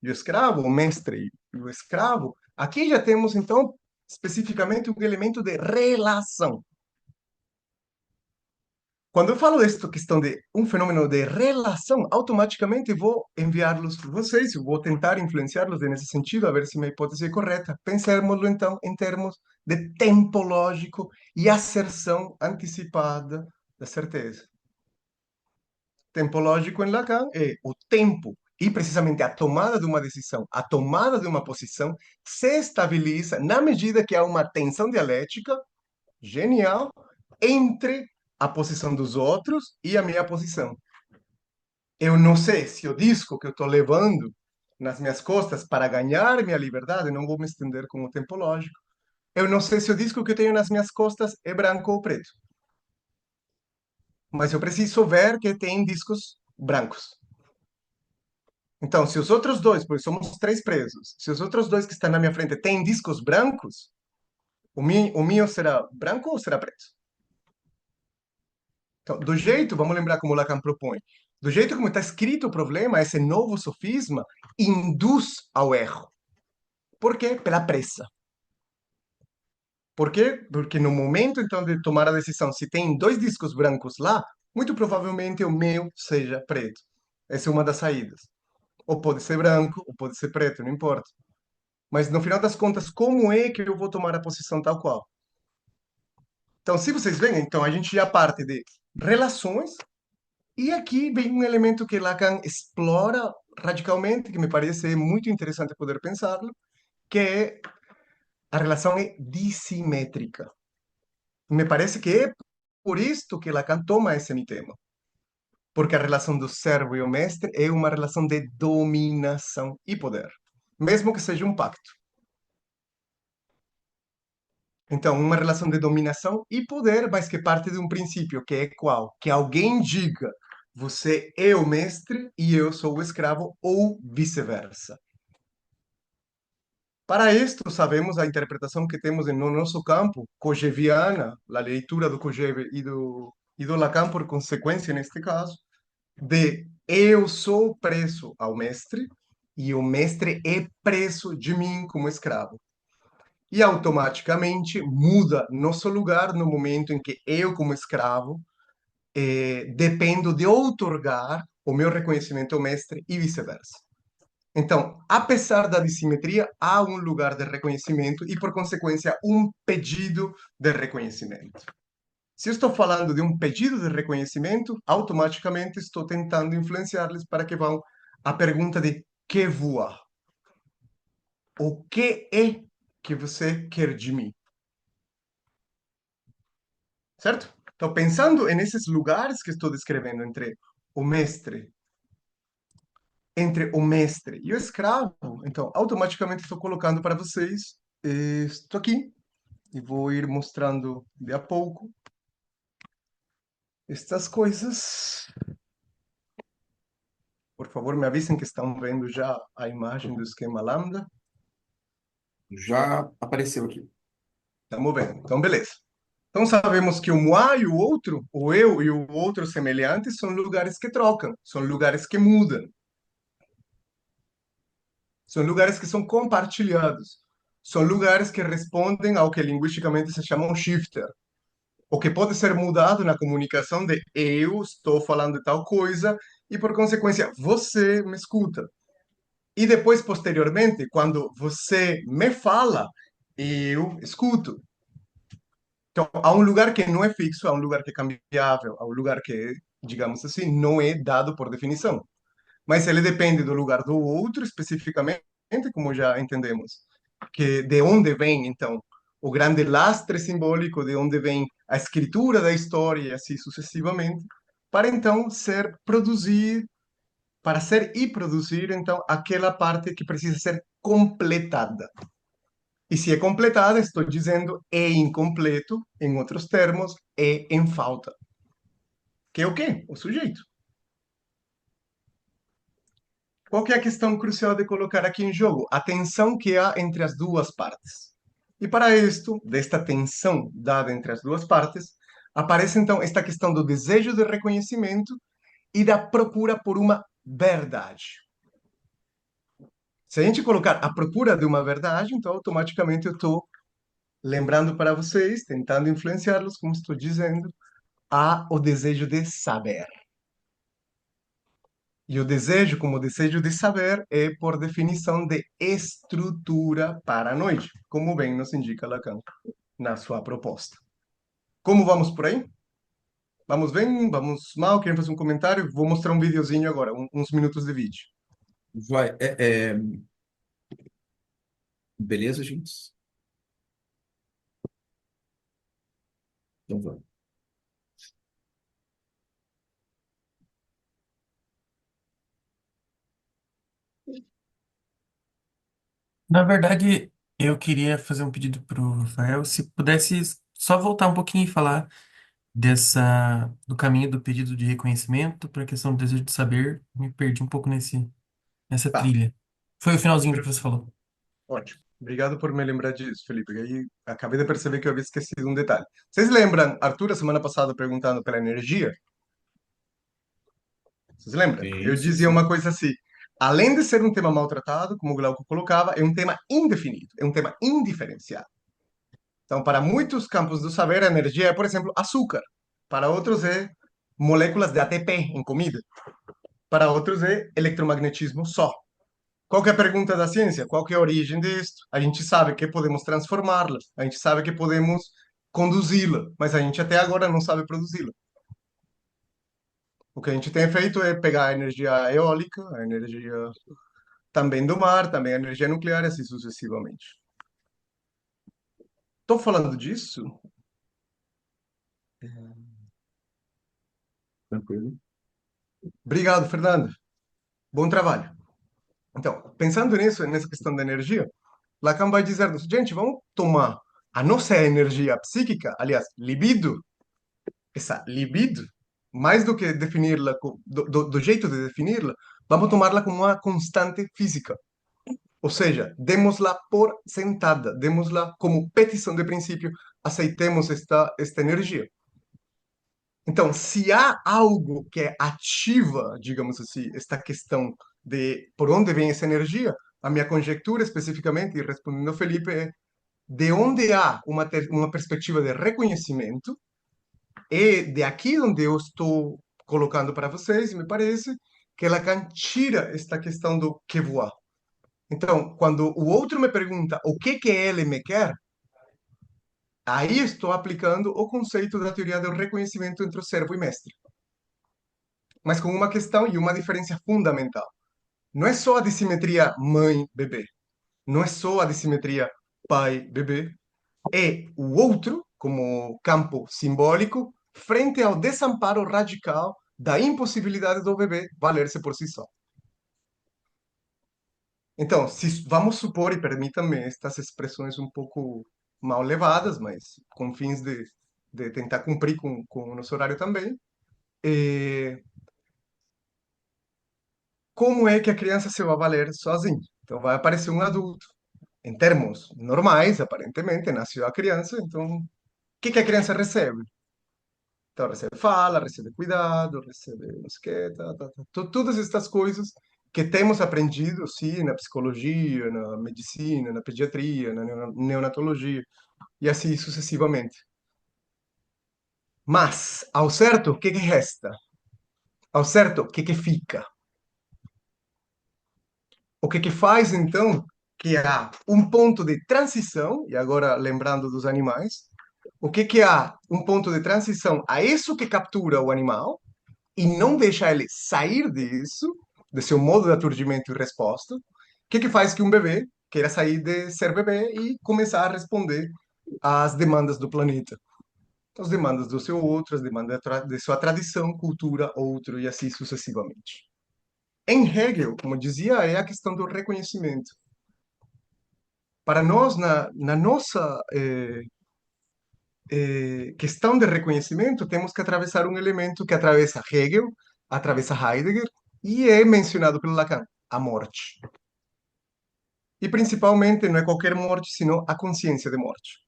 e o escravo, o mestre e o escravo, aqui já temos, então, especificamente um elemento de relação. Quando eu falo desta questão de um fenômeno de relação, automaticamente vou enviá-los para vocês, eu vou tentar influenciá-los nesse sentido, a ver se minha hipótese é correta. Pensemos-lo, então, em termos de tempo lógico e asserção antecipada da certeza. Tempo lógico em Lacan é o tempo e precisamente a tomada de uma decisão, a tomada de uma posição se estabiliza na medida que há uma tensão dialética genial entre a posição dos outros e a minha posição. Eu não sei se o disco que eu estou levando nas minhas costas para ganhar minha liberdade, não vou me estender com o tempo lógico. Eu não sei se o disco que eu tenho nas minhas costas é branco ou preto. Mas eu preciso ver que tem discos brancos. Então, se os outros dois, porque somos três presos, se os outros dois que estão na minha frente têm discos brancos, o meu será branco ou será preto? Então, do jeito, vamos lembrar como Lacan propõe, do jeito como está escrito o problema, esse novo sofisma induz ao erro. Por quê? Pela pressa. Por quê? Porque no momento, então, de tomar a decisão, se tem dois discos brancos lá, muito provavelmente o meu seja preto. Essa é uma das saídas. Ou pode ser branco, ou pode ser preto, não importa. Mas no final das contas, como é que eu vou tomar a posição tal qual? Então, se vocês veem, então a gente já parte de relações, e aqui vem um elemento que Lacan explora radicalmente, que me parece muito interessante poder pensá-lo, que é a relação é dissimétrica. Me parece que é por isto que Lacan toma esse tema. Porque a relação do servo e o mestre é uma relação de dominação e poder, mesmo que seja um pacto. Então, uma relação de dominação e poder, mas que parte de um princípio, que é qual? Que alguém diga, você é o mestre e eu sou o escravo, ou vice-versa. Para isto, sabemos a interpretação que temos no nosso campo, cogeviana, a leitura do Kojève e do Lacan, por consequência, neste caso, de eu sou preso ao mestre e o mestre é preso de mim como escravo. E automaticamente muda nosso lugar no momento em que eu, como escravo, dependo de outorgar o meu reconhecimento ao mestre e vice-versa. Então, apesar da dissimetria, há um lugar de reconhecimento e, por consequência, um pedido de reconhecimento. Se eu estou falando de um pedido de reconhecimento, automaticamente estou tentando influenciar-les para que vão à pergunta de que voar? O que é que você quer de mim? Certo? Então, pensando nesses lugares que estou descrevendo entre o mestre e o escravo, então, automaticamente estou colocando para vocês, estou aqui, e vou ir mostrando de a pouco estas coisas. Por favor, me avisem que estão vendo já a imagem do esquema lambda. Já apareceu aqui. Estamos vendo. Então, beleza. Então, sabemos que o moi e o outro, o eu e o outro semelhante, são lugares que trocam, são lugares que mudam, são lugares que são compartilhados, são lugares que respondem ao que linguisticamente se chama um shifter, o que pode ser mudado na comunicação de eu estou falando de tal coisa e, por consequência, você me escuta. E depois, posteriormente, quando você me fala, eu escuto. Então, há um lugar que não é fixo, há um lugar que é cambiável, há um lugar que, digamos assim, não é dado por definição. Mas ele depende do lugar do outro, especificamente, como já entendemos. Que de onde vem, então, o grande lastre simbólico, de onde vem a escritura da história e assim sucessivamente, para então para ser e produzir, então, aquela parte que precisa ser completada. E se é completada, estou dizendo é incompleto, em outros termos, é em falta. Que é o quê? O sujeito. Qual que é a questão crucial de colocar aqui em jogo? A tensão que há entre as duas partes. E para isto, desta tensão dada entre as duas partes, aparece então esta questão do desejo de reconhecimento e da procura por uma verdade. Se a gente colocar a procura de uma verdade, então automaticamente eu estou lembrando para vocês, tentando influenciá-los, como estou dizendo, há o desejo de saber. E o desejo, como o desejo de saber, é por definição de estrutura paranoide, como bem nos indica Lacan na sua proposta. Como vamos por aí? Vamos bem? Vamos mal? Querem fazer um comentário? Vou mostrar um videozinho agora, uns minutos de vídeo. Vai, beleza, gente? Então vamos. Na verdade, eu queria fazer um pedido pro Rafael, se pudesse só voltar um pouquinho e falar do caminho do pedido de reconhecimento para a questão do desejo de saber. Me perdi um pouco nessa Tá, trilha. Foi o finalzinho do que você falou. ótimo. Obrigado por me lembrar disso, Felipe. E aí acabei de perceber que eu havia esquecido um detalhe. Vocês lembram, Arthur, a semana passada perguntando pela energia? Vocês lembram? Sim, Eu sim, dizia uma sim. coisa assim: além de ser um tema maltratado, como o Glauco colocava, é um tema indefinido, é um tema indiferenciado. Então, para muitos campos do saber, a energia é, por exemplo, açúcar. Para outros é moléculas de ATP em comida. Para outros é eletromagnetismo só. Qual que é a pergunta da ciência? Qual que é a origem disto? A gente sabe que podemos transformá-la, a gente sabe que podemos conduzi-la, mas a gente até agora não sabe produzi-la. O que a gente tem feito é pegar a energia eólica, a energia também do mar, também a energia nuclear e assim sucessivamente. Estou falando disso? Tranquilo. Obrigado, Fernando. Bom trabalho. Então, pensando nisso, nessa questão da energia, Lacan vai dizer-nos, gente, vamos tomar a nossa energia psíquica, aliás, libido, essa libido, mais do que definir-la, do jeito de definir-la, vamos tomá-la como uma constante física. Ou seja, demos-la por sentada, demos-la como petição de princípio, aceitemos esta energia. Então, se há algo que ativa, digamos assim, esta questão de por onde vem essa energia, a minha conjectura especificamente, e respondendo ao Felipe, é de onde há uma perspectiva de reconhecimento, é de aqui onde eu estou colocando para vocês, me parece, que Lacan tira esta questão do que voar. Então, quando o outro me pergunta o que ele me quer, aí estou aplicando o conceito da teoria do reconhecimento entre o servo e mestre. Mas com uma questão e uma diferença fundamental. Não é só a dissimetria mãe-bebê. Não é só a dissimetria pai-bebê. É o outro, como campo simbólico, frente ao desamparo radical da impossibilidade do bebê valer-se por si só. Então, se vamos supor, e permitam-me estas expressões um pouco mal levadas, mas com fins de tentar cumprir com o nosso horário também, como é que a criança se vai valer sozinha. Então, vai aparecer um adulto. Em termos normais, aparentemente, nasceu a criança, então, o que que a criança recebe? Então, recebe fala, recebe cuidado, recebe não sei o quê, todas estas coisas que temos aprendido, sim, na psicologia, na medicina, na pediatria, na neonatologia, e assim sucessivamente. Mas, ao certo, o que que resta? Ao certo, o que que fica? O que que faz, então, que há um ponto de transição, e agora lembrando dos animais, o que que há um ponto de transição a isso que captura o animal e não deixa ele sair disso, de seu modo de aturdimento e resposta, o que que faz que um bebê queira sair de ser bebê e começar a responder às demandas do planeta? As demandas do seu outro, as demandas de sua tradição, cultura, outro, e assim sucessivamente. Em Hegel, como dizia, é a questão do reconhecimento. Para nós, na nossa questão de reconhecimento, temos que atravessar um elemento que atravessa Hegel, atravessa Heidegger, e é mencionado pelo Lacan, a morte. E principalmente, não é qualquer morte, senão a consciência de morte.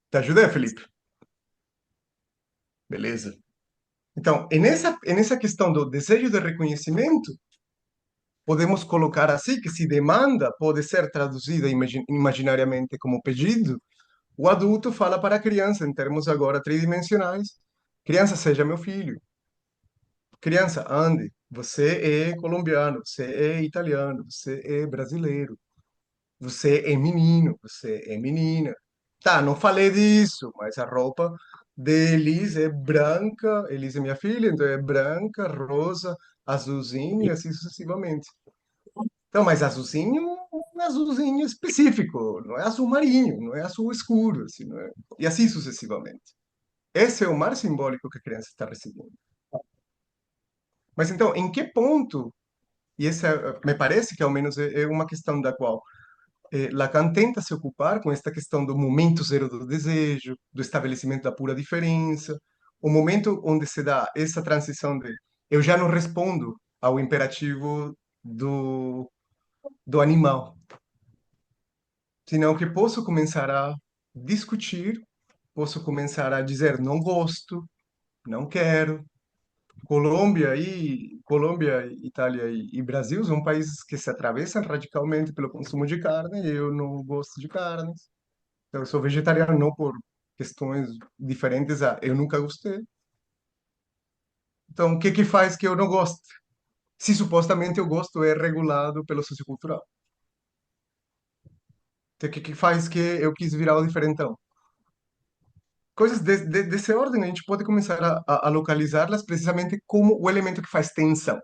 Te ajudei, Felipe? Beleza. Então, nessa questão do desejo de reconhecimento, podemos colocar assim que se demanda pode ser traduzida imaginariamente como pedido, o adulto fala para a criança em termos agora tridimensionais: criança, seja meu filho. Criança, ande. Você é colombiano, você é italiano, você é brasileiro, você é menino, você é menina. Tá, não falei disso, mas a roupa de Elise é branca, Elise é minha filha, então é branca, rosa, azulzinho e assim sucessivamente. Então, mas azulzinho, um azulzinho específico, não é azul marinho, não é azul escuro, assim, não é? E assim sucessivamente. Esse é o mar simbólico que a criança está recebendo. Mas então, em que ponto, e essa me parece que ao menos é uma questão da qual Lacan tenta se ocupar com esta questão do momento zero do desejo, do estabelecimento da pura diferença, o momento onde se dá essa transição de eu já não respondo ao imperativo do animal, senão que posso começar a discutir, posso começar a dizer não gosto, não quero. Colômbia, Itália e Brasil são países que se atravessam radicalmente pelo consumo de carne, e eu não gosto de carnes. Eu sou vegetariano não por questões diferentes a eu nunca gostei. Então, o que que faz que eu não goste? Se supostamente eu gosto é regulado pelo sociocultural. Então, o que que faz que eu quis virar o diferentão? Coisas desse ordem, a gente pode começar a localizá-las precisamente como o elemento que faz tensão.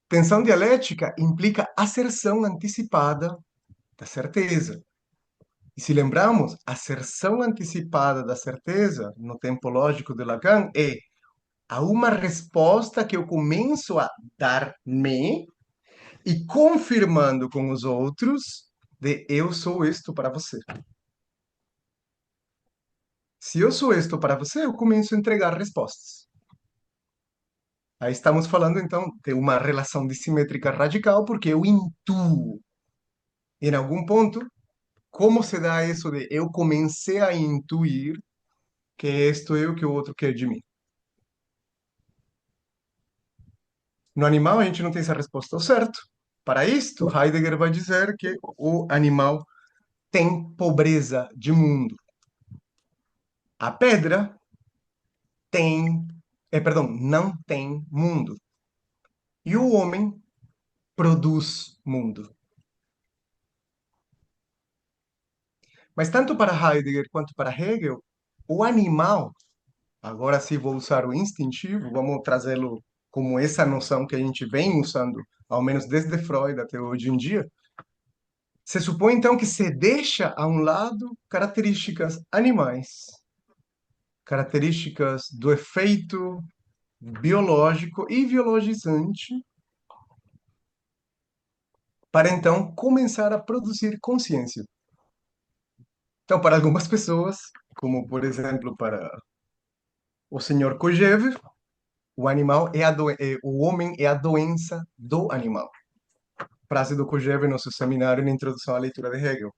Tensão dialética implica asserção antecipada da certeza. E se lembramos, asserção antecipada da certeza, no tempo lógico de Lacan, é a uma resposta que eu começo a dar-me e confirmando com os outros de eu sou isto para você. Se eu sou isto para você, eu começo a entregar respostas. Aí estamos falando, então, de uma relação dissimétrica radical, porque eu intuo, em algum ponto, como se dá isso de eu comecei a intuir que isto é o que o outro quer de mim. No animal, a gente não tem essa resposta ao certo. Para isto, Heidegger vai dizer que o animal tem pobreza de mundo. A pedra tem, perdão, não tem mundo. E o homem produz mundo. Mas tanto para Heidegger quanto para Hegel, o animal, agora sim vou usar o instintivo, vamos trazê-lo como essa noção que a gente vem usando, ao menos desde Freud até hoje em dia, se supõe então que se deixa a um lado características animais, características do efeito biológico e biologizante, para então começar a produzir consciência. Então, para algumas pessoas, como por exemplo para o senhor Kojève, o animal é o homem é a doença do animal. Frase do Kojève, nosso seminário na introdução à leitura de Hegel.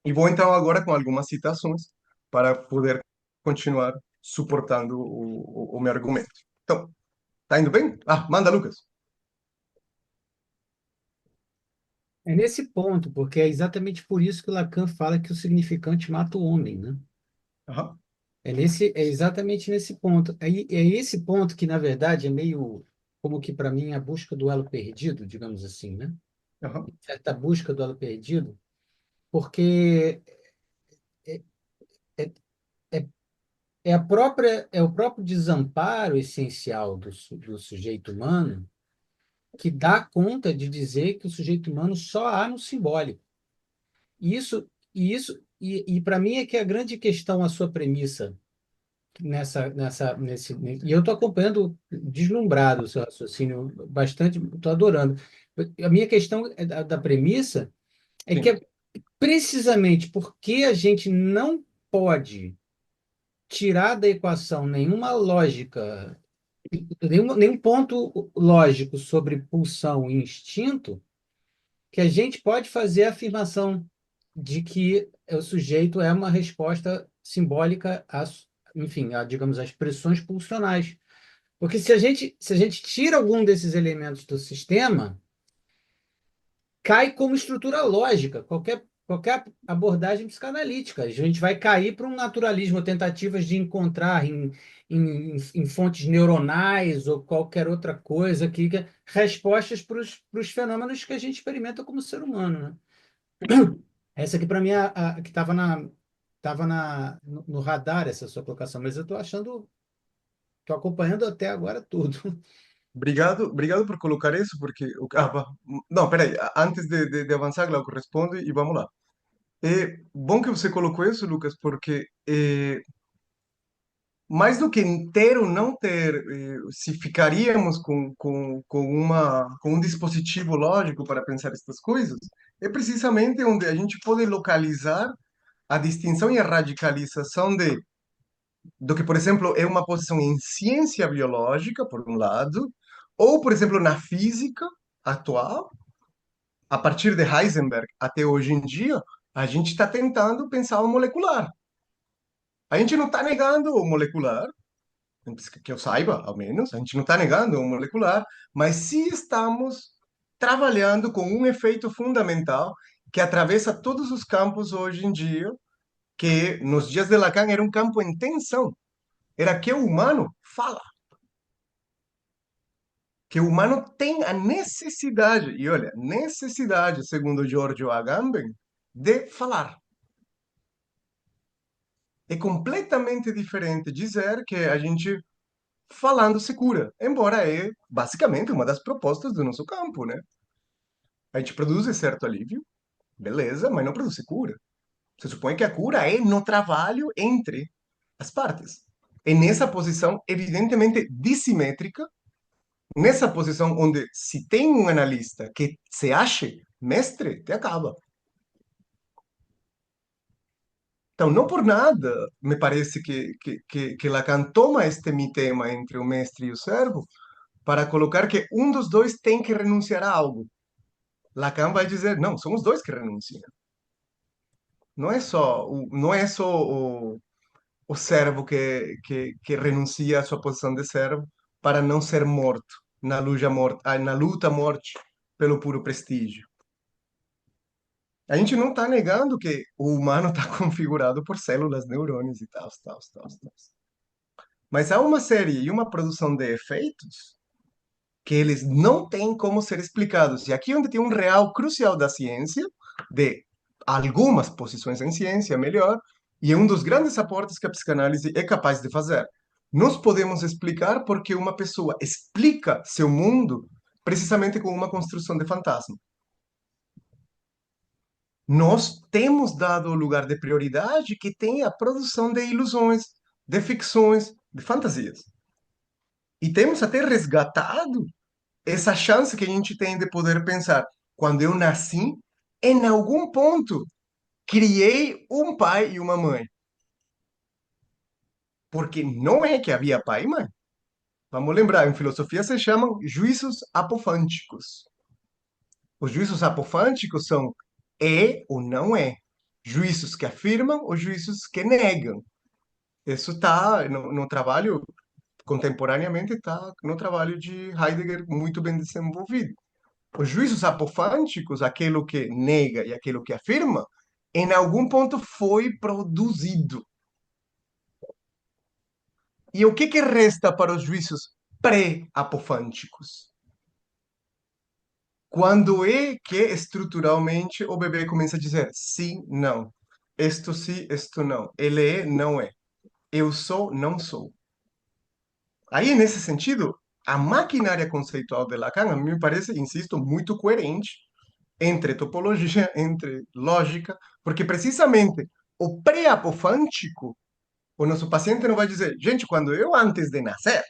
E vou então agora com algumas citações para poder continuar suportando o meu argumento. Então, tá indo bem? Ah, manda, Lucas. É nesse ponto, porque é exatamente por isso que Lacan fala que o significante mata o homem, né? Aham, É exatamente nesse ponto. É esse ponto que, na verdade, é meio como que, para mim, a busca do elo perdido, digamos assim, né? aham, Certa busca do elo perdido, porque é, é, é é o próprio desamparo essencial do sujeito humano que dá conta de dizer que o sujeito humano só há no simbólico. E para mim é que a grande questão, a sua premissa e eu estou acompanhando deslumbrado o seu raciocínio bastante, estou adorando. A minha questão da premissa é que sim. é precisamente porque a gente não pode tirar da equação nenhuma lógica, nenhum ponto lógico sobre pulsão e instinto, que a gente pode fazer a afirmação de que o sujeito é uma resposta simbólica enfim, digamos, às pressões pulsionais. Porque se a gente tira algum desses elementos do sistema, cai como estrutura lógica, qualquer abordagem psicanalítica. A gente vai cair para um naturalismo, tentativas de encontrar em fontes neuronais ou qualquer outra coisa que respostas para os fenômenos que a gente experimenta como ser humano, né? Essa aqui, para mim, é a que estava no radar, essa sua colocação, mas eu estou acompanhando até agora tudo. Obrigado, obrigado por colocar isso, porque... não, peraí, antes de avançar, Glauco, responde e vamos lá. É bom que você colocou isso, Lucas, porque mais do que ter ou não ter, se ficaríamos com um dispositivo lógico para pensar estas coisas, é precisamente onde a gente pode localizar a distinção e a radicalização do que, por exemplo, é uma posição em ciência biológica, por um lado, ou, por exemplo, na física atual, a partir de Heisenberg até hoje em dia, a gente está tentando pensar o molecular. A gente não está negando o molecular, que eu saiba, ao menos, a gente não está negando o molecular, mas sim estamos trabalhando com um efeito fundamental que atravessa todos os campos hoje em dia, que nos dias de Lacan era um campo em tensão, era que o humano fala, que o humano tem a necessidade, e olha, necessidade, segundo Giorgio Agamben, de falar. É completamente diferente dizer que a gente falando se cura, embora é basicamente uma das propostas do nosso campo, né? A gente produz certo alívio, beleza, mas não produz cura. Você supõe que a cura é no trabalho entre as partes. É nessa posição, evidentemente dissimétrica, nessa posição onde se tem um analista que se ache mestre, te acaba. Então, não por nada, me parece que Lacan toma este mitema entre o mestre e o servo para colocar que um dos dois tem que renunciar a algo. Lacan vai dizer, não, são os dois que renunciam. Não é só o servo que renuncia à sua posição de servo para não ser morto na luta morte pelo puro prestígio. A gente não está negando que o humano está configurado por células, neurônios e tal, tal, tal, tal. Mas há uma série e uma produção de efeitos que eles não têm como ser explicados. E aqui é onde tem um real crucial da ciência, de algumas posições em ciência, melhor, e é um dos grandes aportes que a psicanálise é capaz de fazer. Nós podemos explicar porque uma pessoa explica seu mundo precisamente com uma construção de fantasma. Nós temos dado o lugar de prioridade que tem a produção de ilusões, de ficções, de fantasias. E temos até resgatado essa chance que a gente tem de poder pensar, quando eu nasci, em algum ponto, criei um pai e uma mãe. Porque não é que havia pai e mãe. Vamos lembrar, em filosofia se chamam juízos apofânticos. Os juízos apofânticos são é ou não é. Juízos que afirmam ou juízos que negam. Isso está no trabalho, contemporaneamente, está no trabalho de Heidegger muito bem desenvolvido. Os juízos apofânticos, aquilo que nega e aquilo que afirma, em algum ponto foi produzido. E o que resta para os juízos pré-apofânticos? Quando é que estruturalmente o bebê começa a dizer sim, não. Isto sim, isto não. Ele é, não é. Eu sou, não sou. Aí, nesse sentido, a maquinária conceitual de Lacan, a mim me parece, insisto, muito coerente entre topologia, entre lógica, porque precisamente o pré-apofântico, o nosso paciente não vai dizer, gente, quando eu antes de nascer,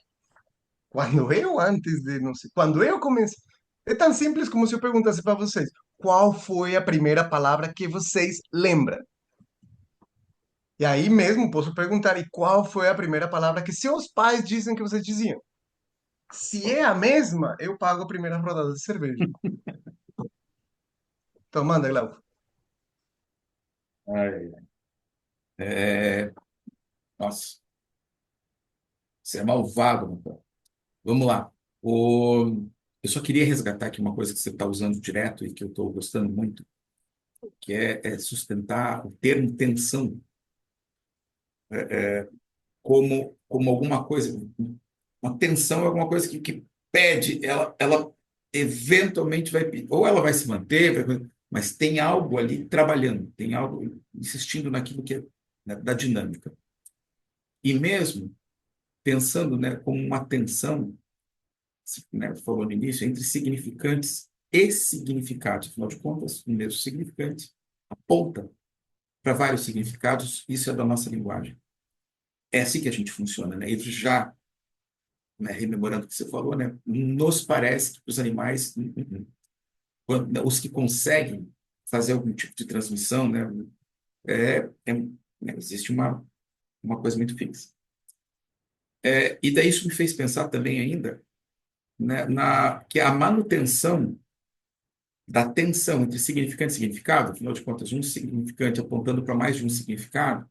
quando eu antes de, não sei, quando eu comecei, é tão simples como se eu perguntasse para vocês, qual foi a primeira palavra que vocês lembram? E aí mesmo posso perguntar, e qual foi a primeira palavra que seus pais dizem que vocês diziam? Se é a mesma, eu pago a primeira rodada de cerveja. Então, manda, Glauco. Ai, é, nossa, você é malvado, meu povo. Vamos lá. Eu só queria resgatar aqui uma coisa que você está usando direto e que eu estou gostando muito, que é sustentar o termo tensão como alguma coisa. Uma tensão é alguma coisa que pede, ela eventualmente vai, ou ela vai se manter, mas tem algo ali trabalhando, tem algo insistindo naquilo que é, né, da dinâmica. E mesmo pensando, né, como uma tensão, né, falou no início, entre significantes e significados. Afinal de contas, o mesmo significante aponta para vários significados, isso é da nossa linguagem. É assim que a gente funciona, né? Isso já, né, rememorando o que você falou, né, nos parece que os animais, os que conseguem fazer algum tipo de transmissão, né, existe uma coisa muito fixa. E daí isso me fez pensar também ainda, né, que a manutenção da tensão entre significante e significado, afinal de contas, um significante apontando para mais de um significado,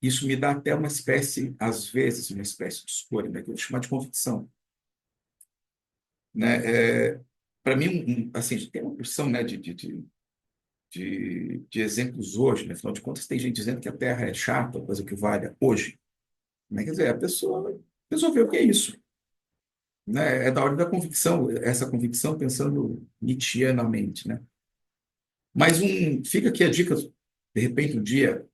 isso me dá até uma espécie, às vezes, uma espécie de escolha, né, que eu vou chamar de convicção. Né? Para mim, assim, a gente tem uma porção, né, de exemplos hoje, né? Afinal de contas, tem gente dizendo que a Terra é chata, coisa que vale hoje. Né? Quer dizer, a pessoa resolveu o que é isso. Né? É da ordem da convicção, essa convicção pensando nietzschianamente, né? Mas fica aqui a dica, de repente, um dia,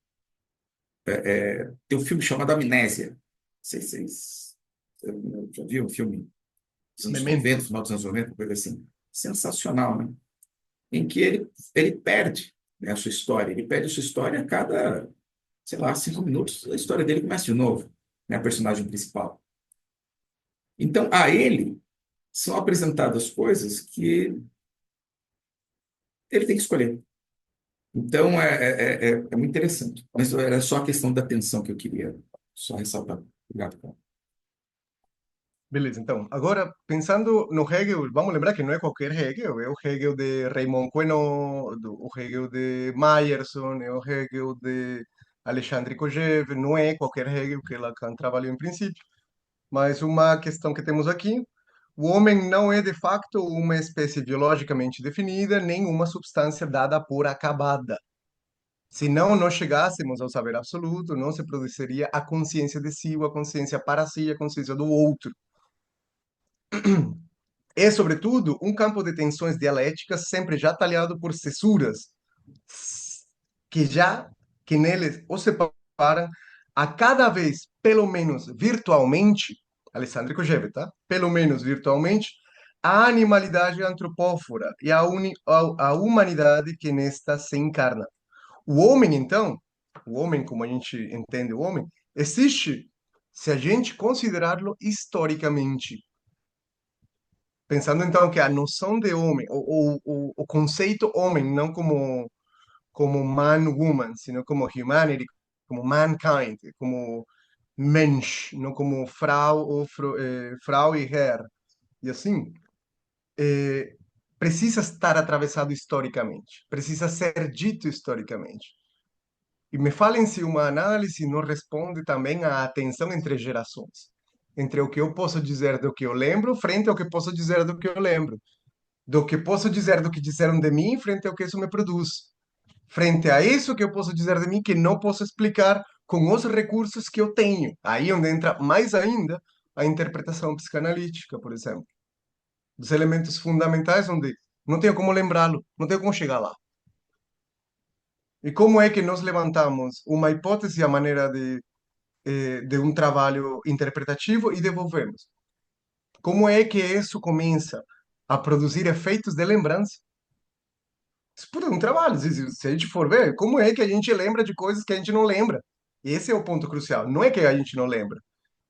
tem um filme chamado Amnésia. Não sei se vocês já viram um filme dos anos Memento. 90, final dos anos 90, coisa assim. Sensacional, né? Em que ele perde, né, a sua história. Ele perde a sua história a cada, sei lá, 5 minutos. A história dele começa de novo, né, a personagem principal. Então, a ele são apresentadas coisas que ele tem que escolher. Então, é muito interessante. Mas era só a questão da atenção que eu queria só ressaltar. Obrigado, cara. Beleza, então, agora pensando no Hegel, vamos lembrar que não é qualquer Hegel, é o Hegel de Raymond Queneau, o Hegel de Meyerson, é o Hegel de Alexandre Kojève, não é qualquer Hegel que Lacan trabalhou em princípio, mas uma questão que temos aqui, o homem não é de facto uma espécie biologicamente definida, nem uma substância dada por acabada. Senão, não chegássemos ao saber absoluto, não se produziria a consciência de si, ou a consciência para si, a consciência do outro. É, sobretudo, um campo de tensões dialéticas sempre já talhado por cissuras que já que neles o separam a cada vez, pelo menos virtualmente, Alessandro Kojève, tá? Pelo menos virtualmente, a animalidade antropófora e a humanidade que nesta se encarna. O homem, então, o homem como a gente entende o homem, existe se a gente considerá-lo historicamente. Pensando então que a noção de homem, o conceito homem, não como man-woman, sino como humanity, como mankind, como Mensch, não como Frau ou Frau e Herr. E assim, eh, precisa estar atravessado historicamente, precisa ser dito historicamente. E me falem se uma análise não responde também à tensão entre gerações, entre o que eu posso dizer do que eu lembro, frente ao que posso dizer do que eu lembro, do que posso dizer do que disseram de mim, frente ao que isso me produz, frente a isso que eu posso dizer de mim que não posso explicar com os recursos que eu tenho. Aí onde entra mais ainda a interpretação psicanalítica, por exemplo, dos elementos fundamentais onde não tenho como lembrá-lo, não tenho como chegar lá. E como é que nós levantamos uma hipótese à maneira de um trabalho interpretativo e devolvemos? Como é que isso começa a produzir efeitos de lembrança? Isso é um trabalho. Se a gente for ver, como é que a gente lembra de coisas que a gente não lembra? Esse é o ponto crucial. Não é que a gente não lembra.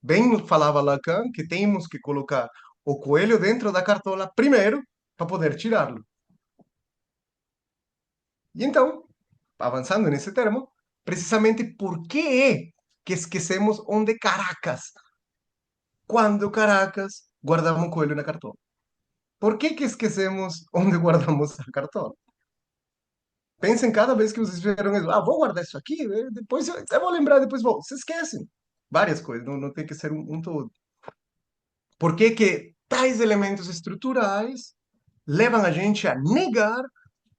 Bem falava Lacan que temos que colocar o coelho dentro da cartola primeiro para poder tirá-lo. E então, avançando nesse termo, precisamente por que é que esquecemos onde Caracas, quando Caracas, guardamos o coelho na cartola? Por que esquecemos onde guardamos a cartola? Pensem cada vez que vocês viram isso. Ah, vou guardar isso aqui, depois eu vou lembrar, depois vou. Vocês esquecem. Várias coisas, não tem que ser um todo. Por que tais elementos estruturais levam a gente a negar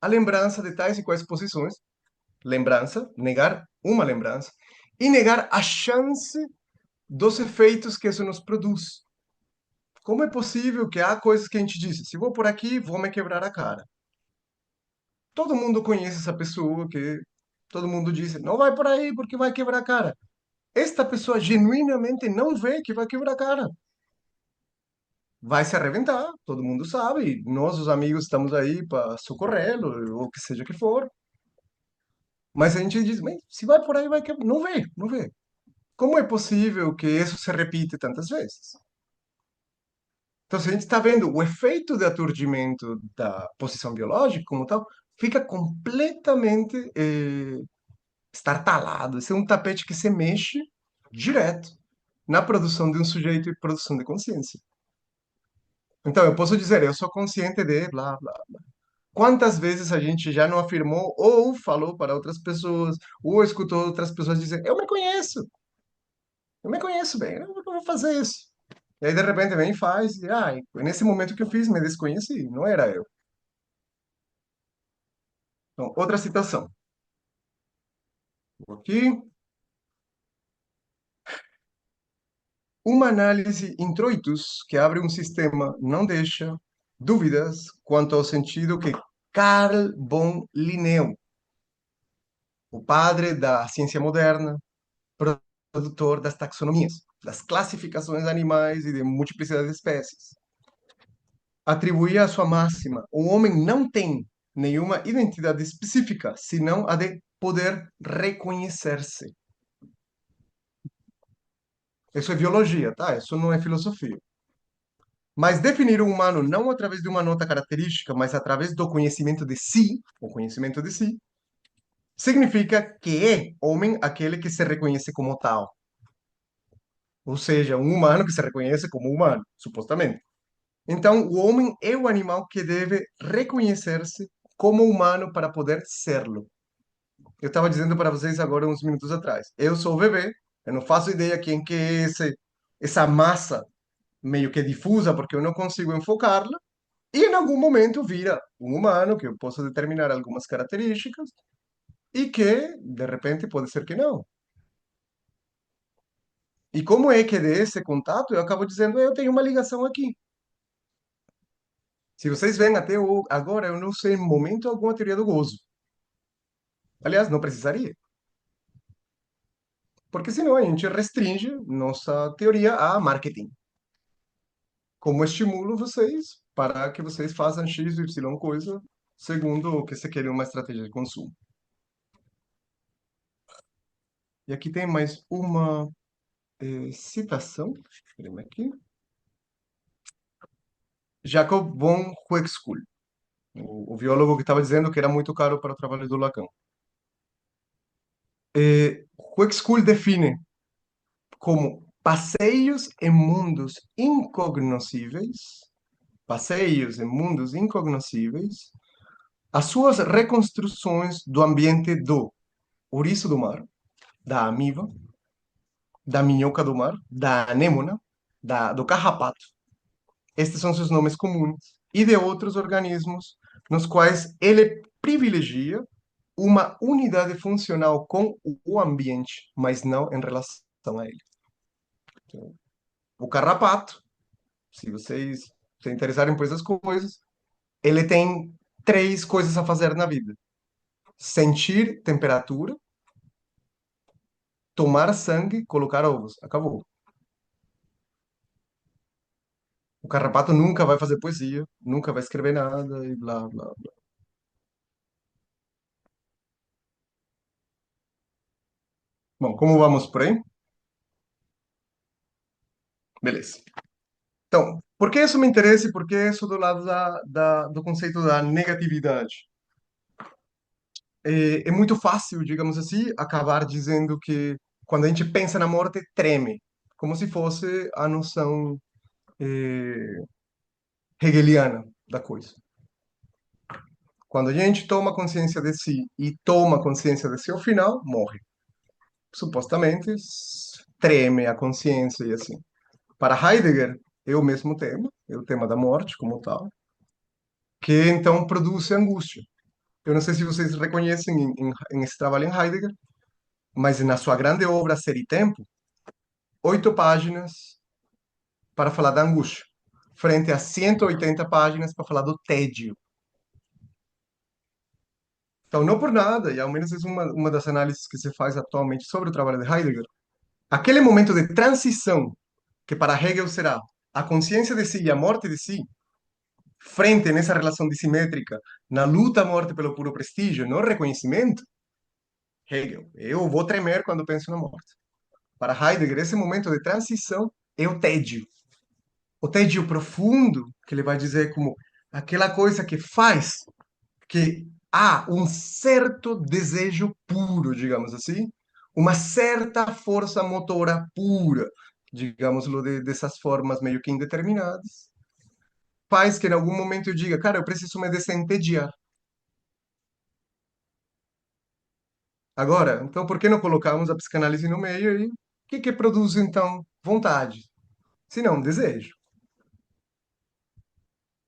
a lembrança de tais e quais posições? Lembrança, negar uma lembrança, e negar a chance dos efeitos que isso nos produz. Como é possível que há coisas que a gente diz, se vou por aqui, vou me quebrar a cara. Todo mundo conhece essa pessoa que todo mundo diz, não vai por aí porque vai quebrar a cara. Esta pessoa genuinamente não vê que vai quebrar a cara. Vai se arrebentar, todo mundo sabe. Nós, os amigos, estamos aí para socorrê-lo, ou que seja que for. Mas a gente diz, mas se vai por aí, vai quebrar. Não vê, não vê. Como é possível que isso se repita tantas vezes? Então, se a gente está vendo o efeito de aturdimento da posição biológica como tal, fica completamente estartalado. Esse é um tapete que se mexe direto na produção de um sujeito e produção de consciência. Então, eu posso dizer, eu sou consciente de blá, blá. Quantas vezes a gente já não afirmou ou falou para outras pessoas, ou escutou outras pessoas dizer, eu me conheço bem, eu não vou fazer isso. E aí, de repente, vem e faz, e nesse momento que eu fiz, me desconheci, não era eu. Então, outra citação. Vou aqui. Uma análise introitus que abre um sistema não deixa dúvidas quanto ao sentido que Carl von Linneu, o padre da ciência moderna, produtor das taxonomias, das classificações animais e de multiplicidade de espécies, atribuía a sua máxima: o homem não tem nenhuma identidade específica, senão a de poder reconhecer-se. Isso é biologia, tá? Isso não é filosofia. Mas definir o humano não através de uma nota característica, mas através do conhecimento de si, o conhecimento de si, significa que é homem aquele que se reconhece como tal. Ou seja, um humano que se reconhece como humano, supostamente. Então, o homem é o animal que deve reconhecer-se como humano para poder serlo. Eu estava dizendo para vocês agora uns minutos atrás. Eu sou o bebê, eu não faço ideia quem que é essa massa meio que difusa, porque eu não consigo enfocá-la. E em algum momento vira um humano, que eu posso determinar algumas características, e que, de repente, pode ser que não. E como é que desse contato, eu acabo dizendo, eu tenho uma ligação aqui. Se vocês veem até agora, eu não sei em momento algum a teoria do gozo. Aliás, não precisaria. Porque senão a gente restringe nossa teoria a marketing. Como estimulo vocês para que vocês façam X, Y coisa, segundo o que você quer uma estratégia de consumo. E aqui tem mais uma citação. Espera aqui. Jacob von Uexküll, o biólogo que estava dizendo que era muito caro para o trabalho do Lacan. Uexküll define como passeios em mundos incognoscíveis, as suas reconstruções do ambiente do ouriço do mar, da amiba, da minhoca do mar, da anêmona, do carrapato. Estes são seus nomes comuns, e de outros organismos nos quais ele privilegia uma unidade funcional com o ambiente, mas não em relação a ele. Então, o carrapato, se vocês se interessarem por essas coisas, ele tem três coisas a fazer na vida: sentir temperatura, tomar sangue, colocar ovos. Acabou. O carrapato nunca vai fazer poesia, nunca vai escrever nada e blá, blá, blá. Bom, como vamos por aí? Beleza. Então, por que isso me interessa e por que isso do lado do conceito da negatividade? É muito fácil, digamos assim, acabar dizendo que quando a gente pensa na morte, treme, como se fosse a noção eh, hegeliana da coisa. Quando a gente toma consciência de si e toma consciência de si ao final, morre. Supostamente, treme a consciência e assim. Para Heidegger, é o mesmo tema, é o tema da morte como tal, que então produz angústia. Eu não sei se vocês reconhecem em esse trabalho em Heidegger, mas na sua grande obra Ser e Tempo, 8 páginas para falar da angústia, frente a 180 páginas para falar do tédio. Então, não por nada, e ao menos é uma das análises que se faz atualmente sobre o trabalho de Heidegger, aquele momento de transição, que para Hegel será a consciência de si e a morte de si, frente nessa relação dissimétrica, na luta à morte pelo puro prestígio, no reconhecimento, Hegel, eu vou tremer quando penso na morte. Para Heidegger, esse momento de transição é o tédio. O tédio profundo, que ele vai dizer como aquela coisa que faz que há um certo desejo puro, digamos assim, uma certa força motora pura, digámoslo dessas formas meio que indeterminadas, faz que em algum momento eu diga, cara, eu preciso me desentediar. Agora, então, por que não colocamos a psicanálise no meio e o que produz, então, vontade? Se não, desejo.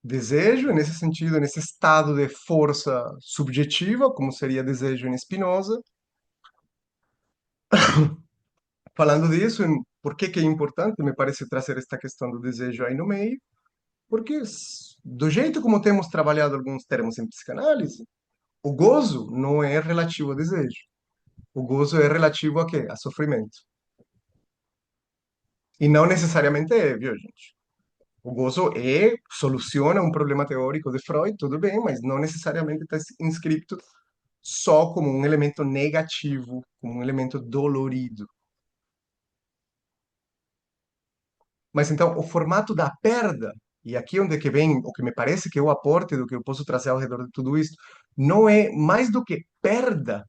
Desejo, nesse sentido, nesse estado de força subjetiva, como seria desejo em Spinoza. Falando disso, por que é importante, me parece, trazer esta questão do desejo aí no meio? Porque, do jeito como temos trabalhado alguns termos em psicanálise, o gozo não é relativo ao desejo. O gozo é relativo a quê? A sofrimento. E não necessariamente é, viu, gente? O gozo soluciona um problema teórico de Freud, tudo bem, mas não necessariamente está inscrito só como um elemento negativo, como um elemento dolorido. Mas então, o formato da perda, e aqui onde que vem o que me parece que é o aporte do que eu posso trazer ao redor de tudo isso, não é mais do que perda,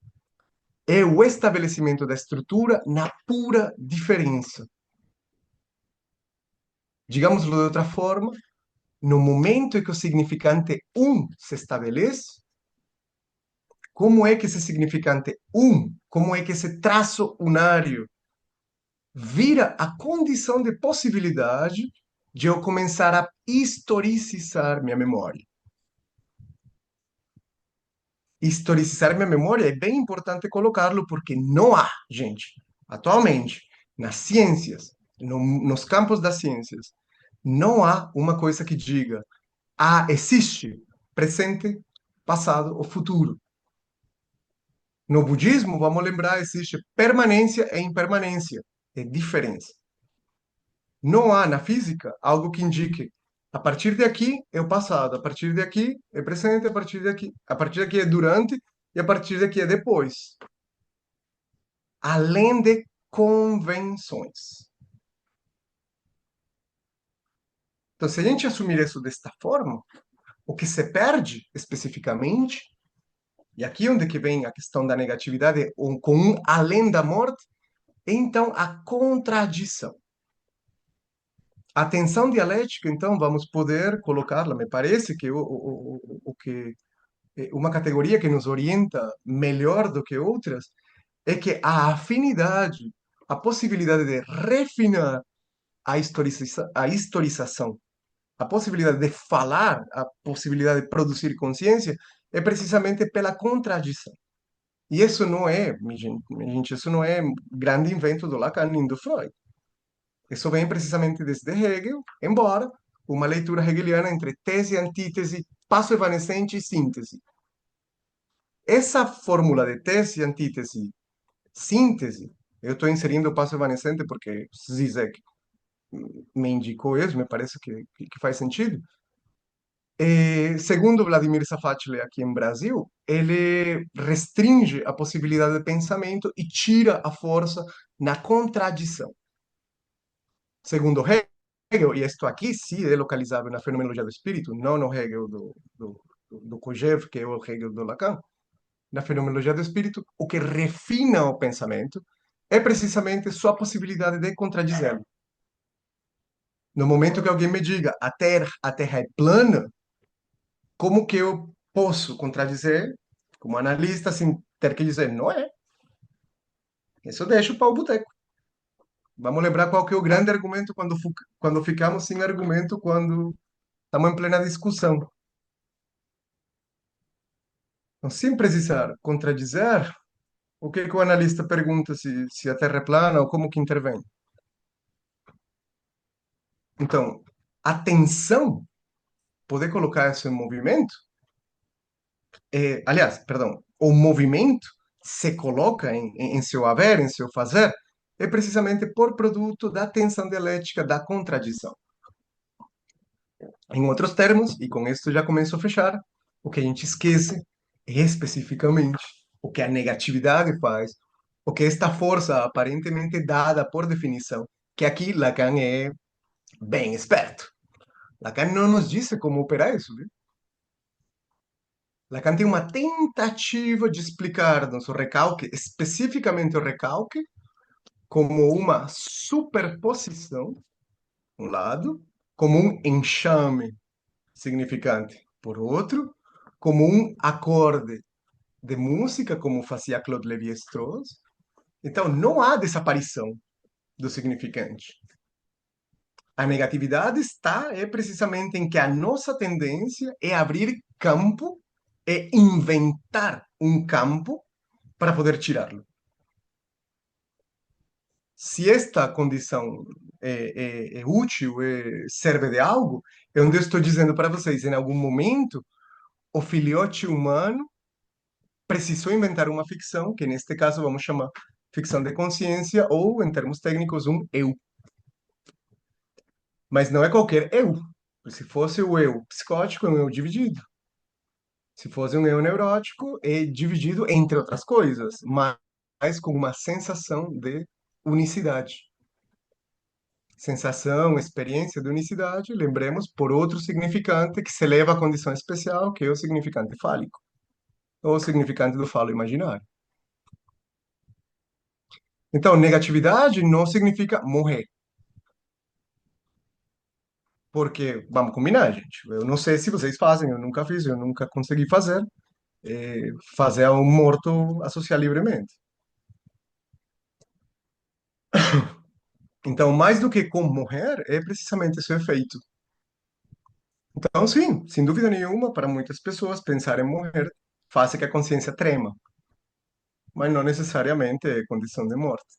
é o estabelecimento da estrutura na pura diferença. Digámoslo de outra forma, no momento em que o significante um se estabelece, como é que esse significante um, como é que esse traço unário vira a condição de possibilidade de eu começar a historicizar minha memória. Historicizar minha memória é bem importante colocá-lo, porque não há, gente, atualmente, nas ciências, nos campos das ciências, não há uma coisa que diga, existe presente, passado ou futuro. No budismo, vamos lembrar, existe permanência e impermanência, é diferença. Não há na física algo que indique a partir de aqui é o passado, a partir de aqui é presente, a partir daqui é durante e a partir daqui é depois. Além de convenções. Então, se a gente assumir isso desta forma, o que se perde especificamente, e aqui onde que vem a questão da negatividade, com um além da morte, Então, a contradição. A tensão dialética, então, vamos poder colocá-la, me parece que o que uma categoria que nos orienta melhor do que outras é que a afinidade, a possibilidade de refinar a historização, a possibilidade de falar, a possibilidade de produzir consciência, é precisamente pela contradição. E isso não é, minha gente, isso não é grande invento do Lacan nem do Freud. Isso vem precisamente desde Hegel, embora uma leitura hegeliana entre tese, antítese, passo evanescente e síntese. Essa fórmula de tese, antítese, síntese, eu estou inserindo o passo evanescente porque Zizek me indicou isso, me parece que faz sentido. Segundo Vladimir Safatli aqui em Brasil, ele restringe a possibilidade de pensamento e tira a força na contradição. Segundo Hegel, e isto aqui sim é localizável na fenomenologia do espírito, não no Hegel do Kojève, que é o Hegel do Lacan, na fenomenologia do espírito, o que refina o pensamento é precisamente sua possibilidade de contradizê-lo. No momento que alguém me diga a terra é plana, como que eu posso contradizer, como analista, sem ter que dizer, não é? Isso eu deixo para o boteco. Vamos lembrar qual que é o grande argumento quando ficamos sem argumento, quando estamos em plena discussão. Então, sem precisar contradizer, o que que o analista pergunta se a Terra é plana ou como que intervém? Então, a tensão, poder colocar isso em movimento, aliás, perdão, o movimento se coloca em seu haver, em seu fazer, é precisamente por produto da tensão dialética da contradição. Em outros termos, e com isso já começo a fechar, o que a gente esquece é especificamente o que a negatividade faz, o que esta força aparentemente dada por definição, que aqui Lacan é bem esperto. Lacan não nos disse como operar isso, viu? Lacan tem uma tentativa de explicar nosso recalque, especificamente o recalque, como uma superposição, um lado, como um enxame significante, por outro, como um acorde de música, como fazia Claude Lévi-Strauss. Então, não há desaparição do significante. A negatividade está precisamente em que a nossa tendência é abrir campo, é inventar um campo para poder tirá-lo. Se esta condição é útil, serve de algo, é onde eu estou dizendo para vocês, em algum momento, o filhote humano precisou inventar uma ficção, que neste caso vamos chamar ficção de consciência, ou, em termos técnicos, um eu. Mas não é qualquer eu. Se fosse o eu psicótico, é um eu dividido. Se fosse um eu neurótico, é dividido entre outras coisas, mas com uma sensação de unicidade. Sensação, experiência de unicidade, lembremos, por outro significante que se leva à condição especial, que é o significante fálico, ou o significante do falo imaginário. Então, negatividade não significa morrer. Porque, vamos combinar, gente. Eu não sei se vocês fazem, eu nunca fiz, eu nunca consegui fazer. Fazer um morto associar livremente. Então, mais do que como morrer, é precisamente esse efeito. Então, sim, sem dúvida nenhuma, para muitas pessoas, pensar em morrer faz que a consciência trema, mas não necessariamente é condição de morte.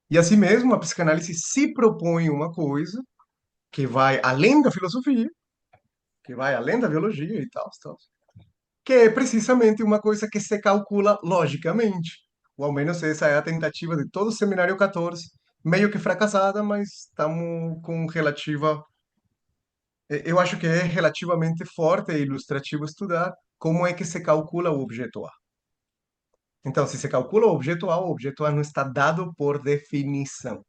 E assim mesmo, a psicanálise se propõe uma coisa que vai além da filosofia, que vai além da biologia e tal, tal, que é precisamente uma coisa que se calcula logicamente. Ou ao menos essa é a tentativa de todo o Seminário 14, meio que fracassada, mas estamos com relativa. Eu acho que é relativamente forte e ilustrativo estudar como é que se calcula o objeto A. Então, se se calcula o objeto A não está dado por definição,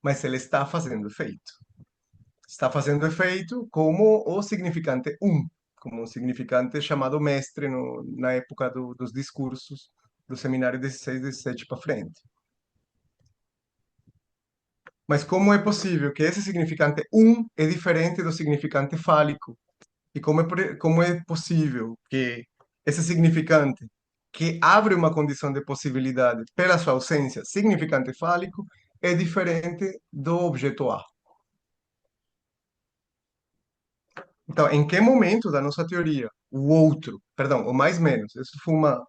mas ele está fazendo efeito. Está fazendo efeito como o significante um, como um significante chamado mestre na época dos discursos do seminário 16, 17 para frente. Mas como é possível que esse significante um é diferente do significante fálico? E como é possível que esse significante, que abre uma condição de possibilidade pela sua ausência, significante fálico, é diferente do objeto A? Então, em que momento da nossa teoria o outro, perdão, o mais menos, isso foi uma.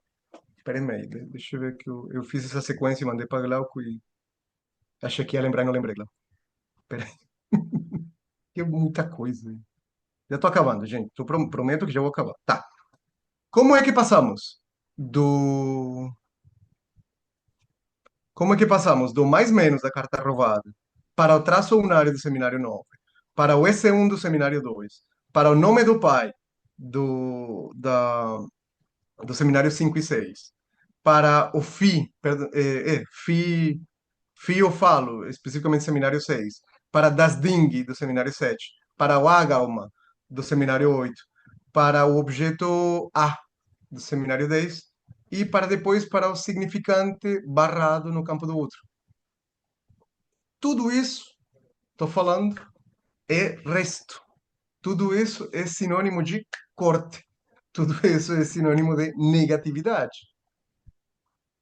Espera aí, deixa eu ver que eu fiz essa sequência e mandei para Glauco e achei que ia lembrar e não lembrei, Glauco. Espera aí. Que muita coisa. Já tô acabando, gente. Prometo que já vou acabar. Tá. Como é que passamos do. Como é que passamos do mais menos da carta roubada para o traço unário do seminário 9, para o EC1 do seminário 2, para o nome do pai do seminário 5 e 6, para o FI eu falo, especificamente seminário 6, para das Ding do seminário 7, para o Agalma do seminário 8, para o objeto A do seminário 10 e para depois para o significante barrado no campo do outro. Tudo isso, estou falando, é resto. Tudo isso é sinônimo de corte. Tudo isso é sinônimo de negatividade.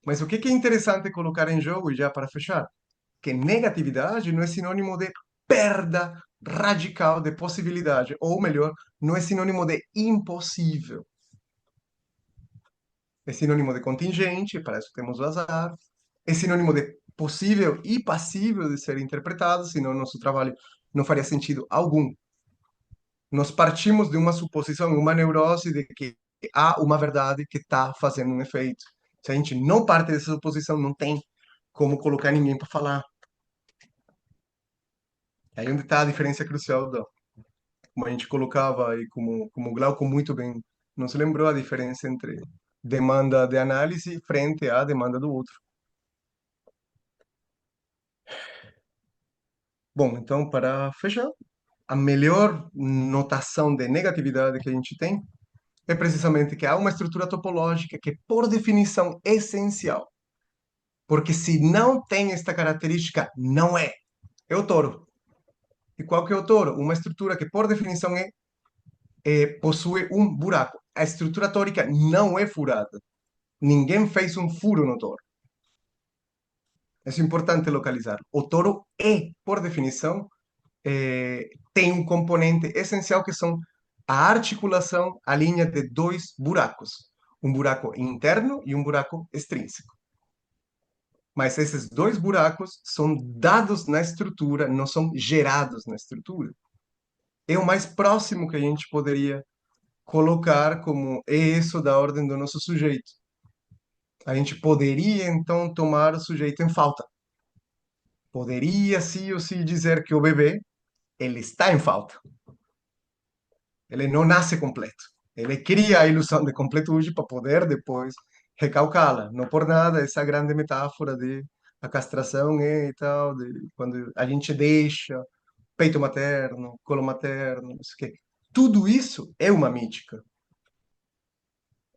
Mas o que é interessante colocar em jogo, e já para fechar, que negatividade não é sinônimo de perda radical de possibilidade, ou melhor, não é sinônimo de impossível. É sinônimo de contingente, para isso temos o azar. É sinônimo de possível e passível de ser interpretado, senão nosso trabalho não faria sentido algum. Nós partimos de uma suposição, uma neurose de que há uma verdade que está fazendo um efeito. Se a gente não parte dessa suposição, não tem como colocar ninguém para falar. É aí onde está a diferença crucial da, como a gente colocava e como o Glauco muito bem nos lembrou, a diferença entre demanda de análise frente à demanda do outro. Bom, então, para fechar, a melhor notação de negatividade que a gente tem é precisamente que há uma estrutura topológica que, por definição, é essencial. Porque se não tem esta característica, não é. É o touro. E qual que é o touro? Uma estrutura que, por definição, possui um buraco. A estrutura tórica não é furada. Ninguém fez um furo no touro. Isso é importante localizar. O touro é, por definição, tem um componente essencial que são a articulação, a linha de dois buracos. Um buraco interno e um buraco extrínseco. Mas esses dois buracos são dados na estrutura, não são gerados na estrutura. É o mais próximo que a gente poderia colocar como é isso da ordem do nosso sujeito. A gente poderia, então, tomar o sujeito em falta. Poderia, sim ou sim, dizer que o bebê, ele está em falta. Ele não nasce completo. Ele cria a ilusão de completude para poder depois recalcá-la. Não por nada, essa grande metáfora de a castração e tal, de quando a gente deixa peito materno, colo materno, não sei o quê. Tudo isso é uma mítica.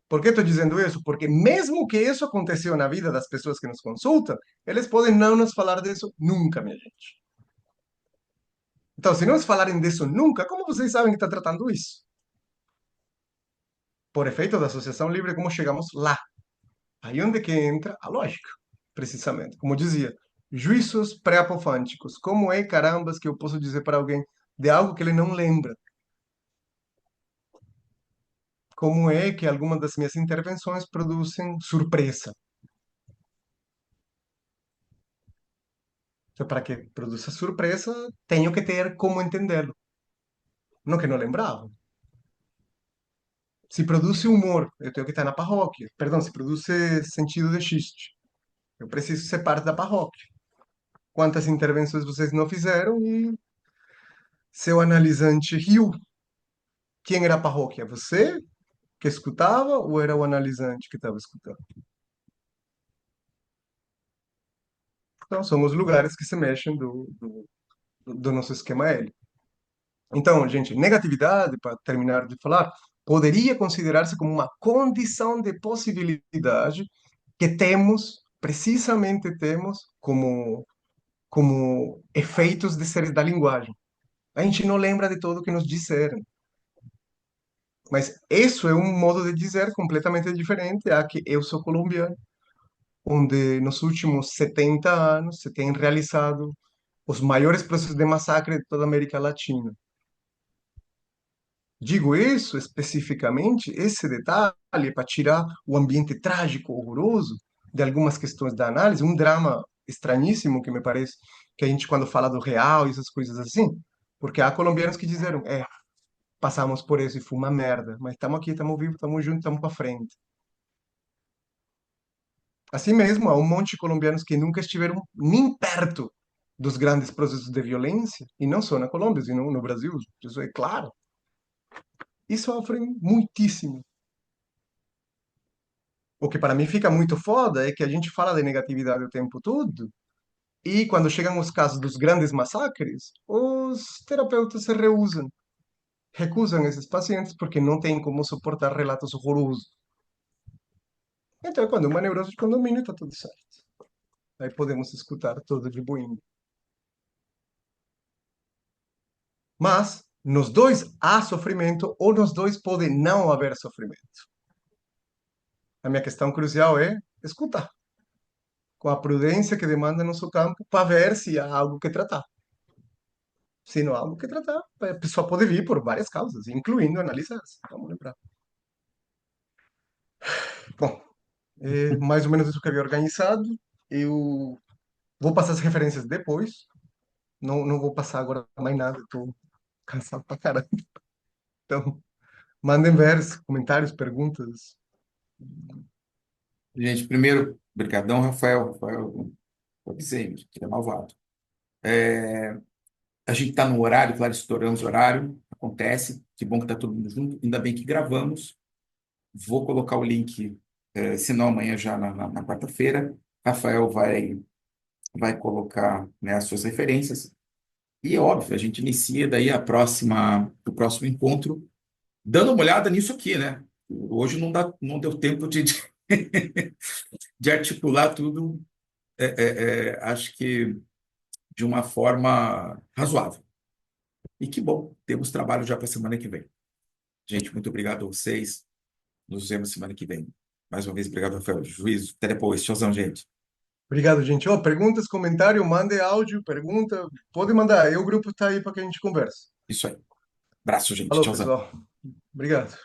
Por que estou dizendo isso? Porque mesmo que isso aconteceu na vida das pessoas que nos consultam, eles podem não nos falar disso nunca, minha gente. Então, se não nos falarem disso nunca, como vocês sabem que está tratando isso? Por efeito da associação livre, como chegamos lá? Aí onde que entra a lógica, precisamente. Como dizia, juízos pré-apofânticos. Como é, carambas, que eu posso dizer para alguém de algo que ele não lembra? Como é que algumas das minhas intervenções produzem surpresa? Então, para que produza surpresa, tenho que ter como entendê-lo. Não que não lembrava. Se produz humor, eu tenho que estar na paróquia. Perdão, se produz sentido de xiste, eu preciso ser parte da paróquia. Quantas intervenções vocês não fizeram e seu analisante riu? Quem era a paróquia? Você que escutava ou era o analisante que estava escutando? Então, são os lugares que se mexem do nosso esquema L. Então, gente, negatividade, para terminar de falar, poderia considerar-se como uma condição de possibilidade que temos, precisamente temos, como efeitos de seres da linguagem. A gente não lembra de tudo que nos disseram, mas isso é um modo de dizer completamente diferente a que eu sou colombiano, onde nos últimos 70 anos se tem realizado os maiores processos de massacre de toda a América Latina. Digo isso especificamente, esse detalhe, para tirar o ambiente trágico, horroroso de algumas questões da análise, um drama estranhíssimo que me parece que a gente, quando fala do real e essas coisas assim, porque há colombianos que disseram, passamos por isso e foi uma merda, mas estamos aqui, estamos vivos, estamos juntos, estamos para frente. Assim mesmo, há um monte de colombianos que nunca estiveram nem perto dos grandes processos de violência, e não só na Colômbia, sino no Brasil, isso é claro, e sofrem muitíssimo. O que para mim fica muito foda é que a gente fala de negatividade o tempo todo, e quando chegam os casos dos grandes massacres, os terapeutas se recusam esses pacientes porque não têm como suportar relatos horrorosos. Então, quando é uma neurose de condomínio, está tudo certo. Aí podemos escutar todo de boinha. Mas, nos dois há sofrimento, ou nos dois pode não haver sofrimento. A minha questão crucial é escutar, com a prudência que demanda nosso campo, para ver se há algo que tratar. Se não há algo que tratar, a pessoa pode vir por várias causas, incluindo analisar-se. Vamos lembrar. Bom, é mais ou menos isso que havia organizado. Eu vou passar as referências depois. Não vou passar agora mais nada, estou cansado pra caramba. Então, mandem ver comentários, perguntas. Gente, primeiro, brigadão, Rafael. Rafael, eu avisei, que ele é malvado. A gente está no horário, claro, estouramos o horário, acontece. Que bom que está todo mundo junto. Ainda bem que gravamos. Vou colocar o link, se não amanhã já na quarta-feira. Rafael vai colocar, né, as suas referências. E é óbvio, a gente inicia daí o próximo encontro, dando uma olhada nisso aqui, né? Hoje não deu tempo de articular tudo, acho que de uma forma razoável. E que bom, temos trabalho já para a semana que vem. Gente, muito obrigado a vocês. Nos vemos semana que vem. Mais uma vez, obrigado, Rafael. Juízo. Até depois. Tchauzão, gente. Obrigado, gente. Ó, perguntas, comentário, mande áudio, pergunta. Pode mandar. Aí o grupo está aí para que a gente converse. Isso aí. Abraço, gente. Falou, Tchauzão. pessoal. Obrigado.